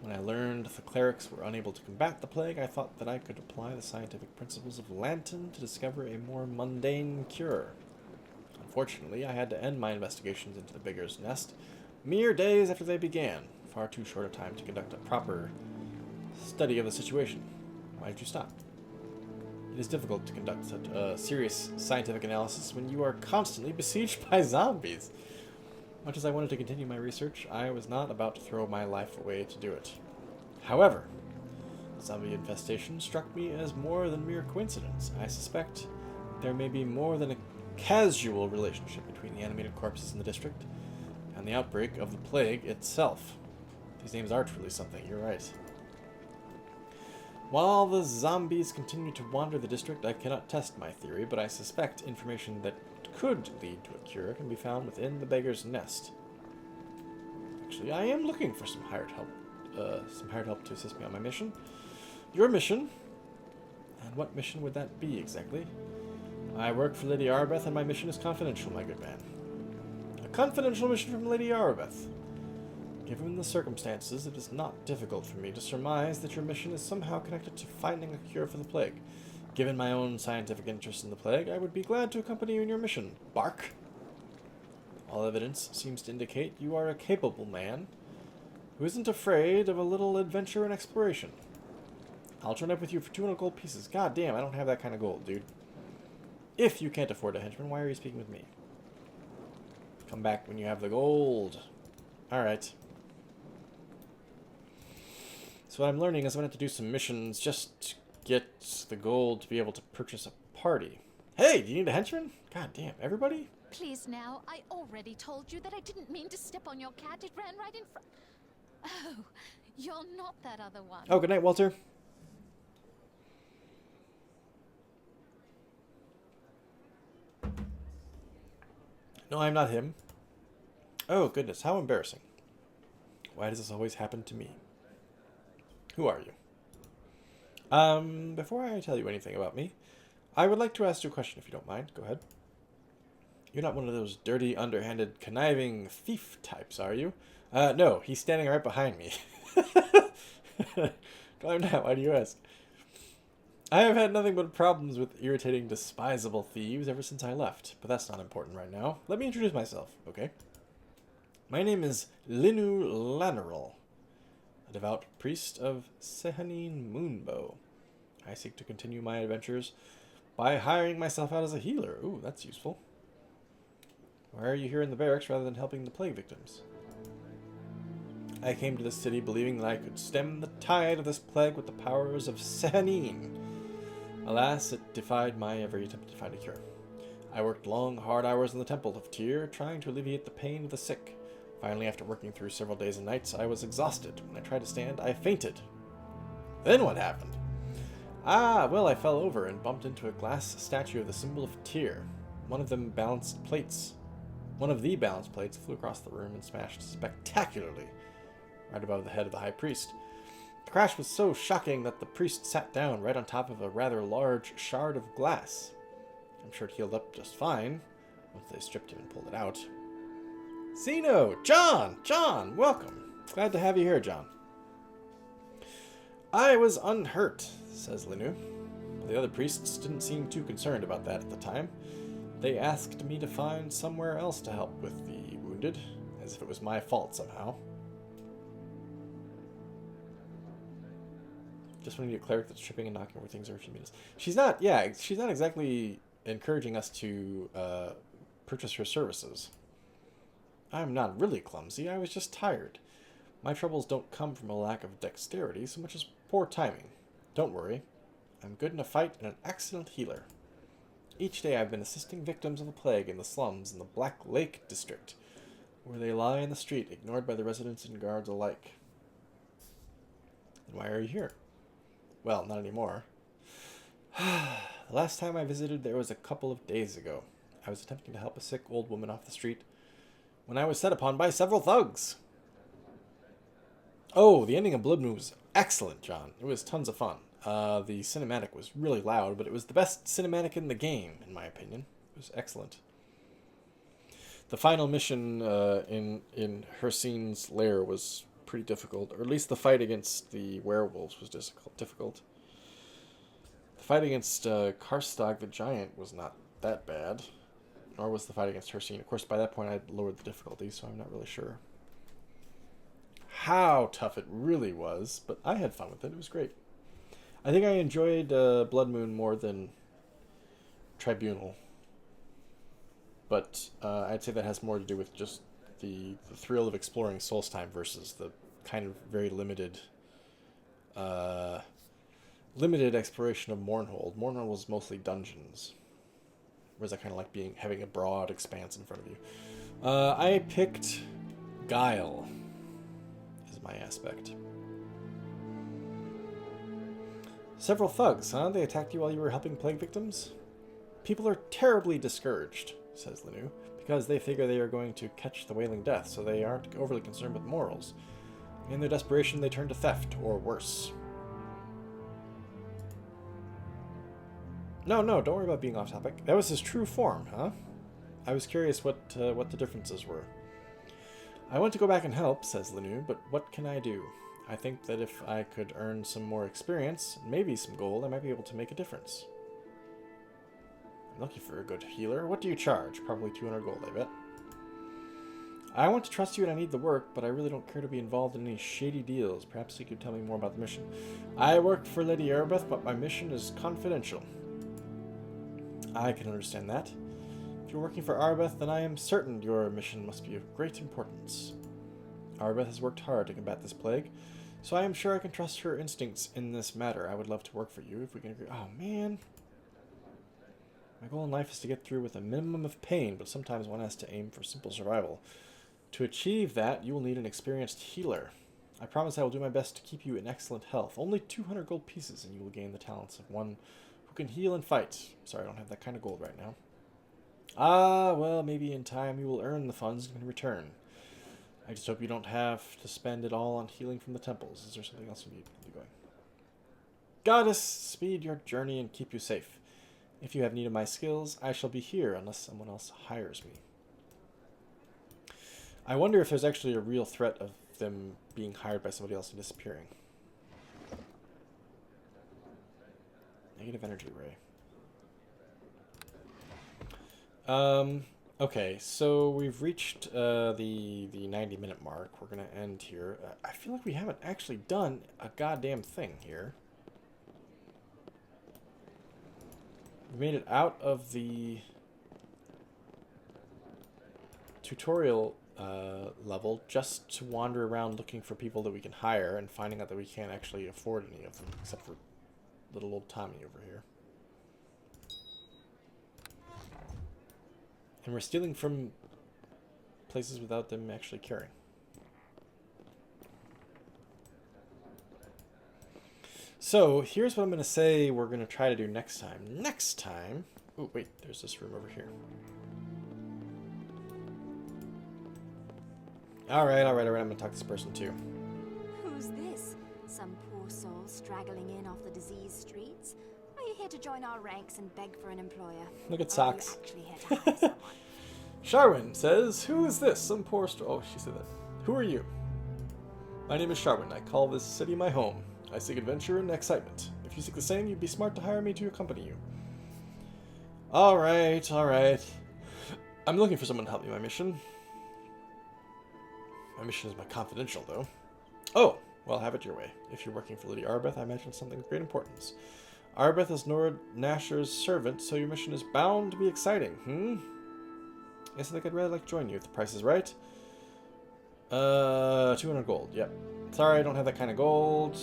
When I learned the clerics were unable to combat the plague, I thought that I could apply the scientific principles of Lanton to discover a more mundane cure. Unfortunately, I had to end my investigations into the Beggar's Nest mere days after they began. far too short a time to conduct a proper study of the situation. Why did you stop? It is difficult to conduct such a serious scientific analysis when you are constantly besieged by zombies. Much as I wanted to continue my research, I was not about to throw my life away to do it. However, the zombie infestation struck me as more than mere coincidence. I suspect there may be more than a casual relationship between the animated corpses in the district and the outbreak of the plague itself. These names are truly something, you're right. While the zombies continue to wander the district, I cannot test my theory, but I suspect information that could lead to a cure can be found within the beggar's nest. Actually, I am looking for some hired help to assist me on my mission. Your mission? And what mission would that be exactly? I work for Lady Arbeth, and my mission is confidential, my good man. A confidential mission from Lady Arbeth. Given the circumstances, it is not difficult for me to surmise that your mission is somehow connected to finding a cure for the plague. Given my own scientific interest in the plague, I would be glad to accompany you in your mission. Bark! All evidence seems to indicate you are a capable man who isn't afraid of a little adventure and exploration. I'll join up with you for 200 gold pieces. God damn, I don't have that kind of gold, dude. If you can't afford a henchman, why are you speaking with me? Come back when you have the gold. Alright. So what I'm learning is I'm going to have to do some missions just to get the gold to be able to purchase a party. Hey, do you need a henchman? God damn, everybody? Please now, I already told you that I didn't mean to step on your cat. It ran right in front. Oh, you're not that other one. Oh, good night, Walter. No, I'm not him. Oh, goodness, how embarrassing. Why does this always happen to me? Who are you? Before I tell you anything about me, I would like to ask you a question if you don't mind. Go ahead. You're not one of those dirty, underhanded, conniving thief types, are you? No, he's standing right behind me. No, I'm not. Why do you ask? I have had nothing but problems with irritating, despisable thieves ever since I left, but that's not important right now. Let me introduce myself, okay? My name is Linu Laneral, a devout priest of Sehanine Moonbow. I seek to continue my adventures by hiring myself out as a healer. Ooh, that's useful. Why are you here in the barracks rather than helping the plague victims? I came to this city believing that I could stem the tide of this plague with the powers of Sehanine. Alas, it defied my every attempt to find a cure. I worked long, hard hours in the Temple of Tyr, trying to alleviate the pain of the sick. Finally, after working through several days and nights, I was exhausted. When I tried to stand, I fainted. Then what happened? Ah, well, I fell over and bumped into a glass statue of the symbol of Tyr. One of the balanced plates flew across the room and smashed spectacularly right above the head of the high priest. The crash was so shocking that the priest sat down right on top of a rather large shard of glass. I'm sure it healed up just fine once they stripped him and pulled it out. Zeno! John! Welcome! Glad to have you here, John. I was unhurt, says Linu. The other priests didn't seem too concerned about that at the time. They asked me to find somewhere else to help with the wounded, as if it was my fault somehow. Just when you need a cleric that's tripping and knocking over things every few minutes. She's not exactly encouraging us to purchase her services. I'm not really clumsy, I was just tired. My troubles don't come from a lack of dexterity so much as poor timing. Don't worry, I'm good in a fight and an excellent healer. Each day I've been assisting victims of the plague in the slums in the Black Lake district, where they lie in the street, ignored by the residents and guards alike. Then why are you here? Well, not anymore. The last time I visited there was a couple of days ago. I was attempting to help a sick old woman off the street when I was set upon by several thugs. Oh, the ending of Blood Moon was excellent, John. It was tons of fun. The cinematic was really loud, but it was the best cinematic in the game, in my opinion. It was excellent. The final mission in Hersine's lair was pretty difficult, or at least the fight against the werewolves was difficult. The fight against Karstag the Giant was not that bad, nor was the fight against Hersine. Of course, by that point I'd lowered the difficulty, so I'm not really sure how tough it really was, but I had fun with it. It was great. I think I enjoyed Blood Moon more than Tribunal. But I'd say that has more to do with just the thrill of exploring Solstheim versus the kind of very limited exploration of Mournhold. Mournhold was mostly dungeons, whereas I kind of like having a broad expanse in front of you. I picked Guile as my aspect. Several thugs, huh? They attacked you while you were helping plague victims? People are terribly discouraged, says Lenu, because they figure they are going to catch the Wailing Death, so they aren't overly concerned with morals. In their desperation, they turn to theft, or worse. No, don't worry about being off topic. That was his true form, huh? I was curious what the differences were. I want to go back and help, says Lenu, but what can I do? I think that if I could earn some more experience, maybe some gold, I might be able to make a difference. I'm looking for a good healer. What do you charge? Probably 200 gold, I bet. I want to trust you and I need the work, but I really don't care to be involved in any shady deals. Perhaps you could tell me more about the mission. I work for Lady Erebeth, but my mission is confidential. I can understand that. If you're working for Arbeth, then I am certain your mission must be of great importance. Arbeth has worked hard to combat this plague, so I am sure I can trust her instincts in this matter. I would love to work for you if we can agree. Oh, man. My goal in life is to get through with a minimum of pain, but sometimes one has to aim for simple survival. To achieve that, you will need an experienced healer. I promise I will do my best to keep you in excellent health. Only 200 gold pieces, and you will gain the talents of one who can heal and fight. Sorry, I don't have that kind of gold right now. Ah, well, maybe in time you will earn the funds in return. I just hope you don't have to spend it all on healing from the temples. Is there something else you need to be going? Goddess, speed your journey and keep you safe. If you have need of my skills, I shall be here unless someone else hires me. I wonder if there's actually a real threat of them being hired by somebody else and disappearing. Negative energy ray. Okay, so we've reached the 90-minute mark. We're going to end here. I feel like we haven't actually done a goddamn thing here. We made it out of the tutorial level just to wander around looking for people that we can hire and finding out that we can't actually afford any of them, except for little old Tommy over here. And we're stealing from places without them actually caring. So, here's what I'm going to say we're going to try to do next time. Next time... Oh, wait, there's this room over here. Alright, I'm going to talk to this person too. Who's this? Some poor soul straggling in off the diseased streets? Are you here to join our ranks and beg for an employer? Look at Or Socks. are you actually here to hire someone? Sharwin says, who is this? Some poor... Oh, she said that. Who are you? My name is Sharwin. I call this city my home. I seek adventure and excitement. If you seek the same, you'd be smart to hire me to accompany you. Alright. I'm looking for someone to help me with my mission. My mission is my confidential, though. Oh, well, have it your way. If you're working for Lady Arbeth, I imagine something of great importance. Arbeth is Nord Nasher's servant, so your mission is bound to be exciting, Yes, I think I'd rather like to join you if the price is right. 200 gold, yep. Sorry, I don't have that kind of gold.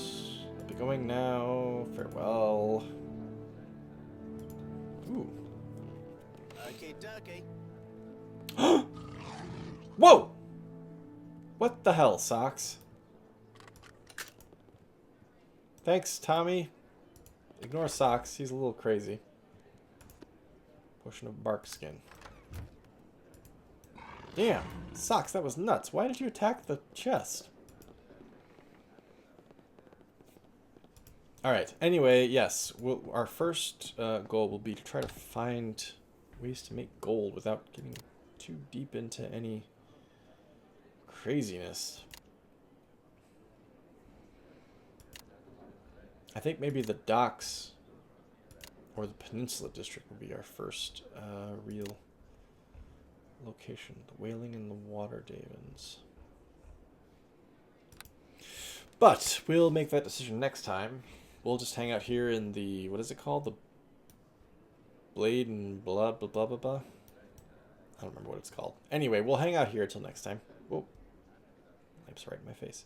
I'll be going now. Farewell. Ooh. Okie dokie. Whoa! What the hell, Socks? Thanks, Tommy. Ignore Socks, he's a little crazy. Potion of bark skin. Damn, Socks, that was nuts. Why did you attack the chest? Alright, anyway, yes. Our first goal will be to try to find ways to make gold without getting too deep into any craziness. I think maybe the docks or the Peninsula District will be our first real location. The Wailing and the Water Davens. But we'll make that decision next time. We'll just hang out here in the, what is it called? The Blade and blah, blah, blah, blah, blah. I don't remember what it's called. Anyway, we'll hang out here until next time. Whoa. Lamp's right in my face.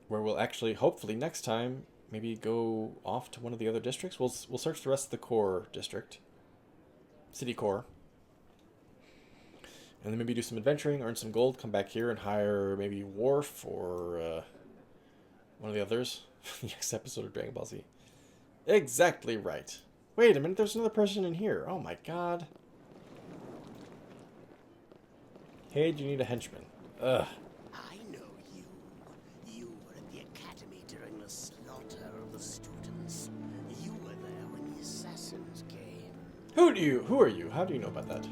Where we'll actually, hopefully next time, maybe go off to one of the other districts. We'll search the rest of the core district. City core. And then maybe do some adventuring, earn some gold, come back here and hire maybe Worf or one of the others for the next episode of Dragon Ball Z. Exactly right. Wait a minute, there's another person in here. Oh my god. Hey, do you need a henchman? Ugh. I know you. You were at the academy during the slaughter of the students. You were there when the assassins came. Who are you? How do you know about that?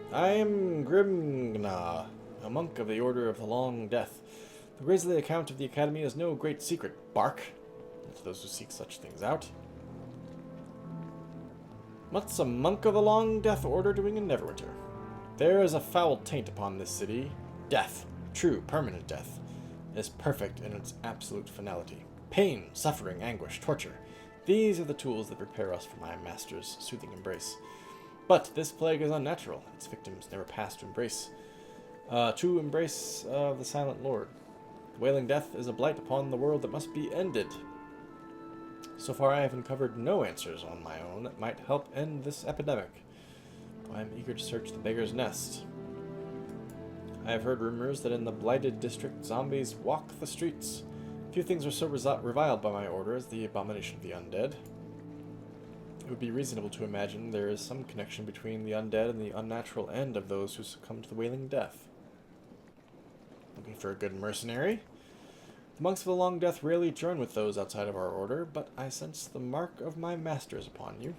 I am Grimgna, a monk of the Order of the Long Death. The grisly account of the Academy is no great secret, Bark. To those who seek such things out. What's a monk of the Long Death Order doing in Neverwinter? There is a foul taint upon this city. Death, true, permanent death, is perfect in its absolute finality. Pain, suffering, anguish, torture. These are the tools that prepare us for my master's soothing embrace. But this plague is unnatural. Its victims never pass to embrace of the Silent Lord. The Wailing Death is a blight upon the world that must be ended. So far I have uncovered no answers on my own that might help end this epidemic. I am eager to search the beggar's nest. I have heard rumors that in the blighted district zombies walk the streets. Few things are so reviled by my order as the abomination of the undead. It would be reasonable to imagine there is some connection between the undead and the unnatural end of those who succumb to the Wailing Death. Looking for a good mercenary? The monks of the Long Death rarely join with those outside of our order, but I sense the mark of my masters upon you.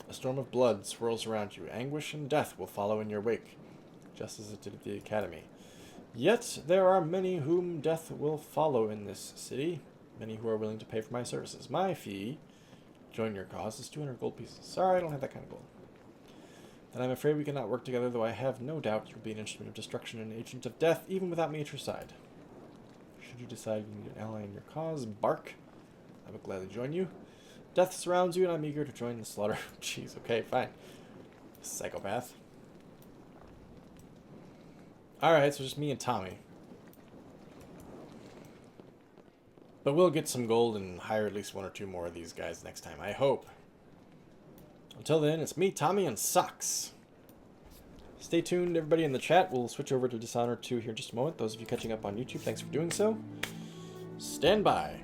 A storm of blood swirls around you. Anguish and death will follow in your wake, just as it did at the Academy. Yet there are many whom death will follow in this city, many who are willing to pay for my services. My fee, join your cause, is 200 gold pieces. Sorry, I don't have that kind of gold. Then I'm afraid we cannot work together, though I have no doubt you'll be an instrument of destruction and an agent of death, even without me at your side. Should you decide you need an ally in your cause, Bark, I will gladly join you. Death surrounds you, and I'm eager to join the slaughter. Jeez, okay, fine. Psychopath. Alright, so just me and Tommy. But we'll get some gold and hire at least one or two more of these guys next time, I hope. Until then, it's me, Tommy, and Socks. Stay tuned, everybody in the chat. We'll switch over to Dishonored 2 here in just a moment. Those of you catching up on YouTube, thanks for doing so. Stand by.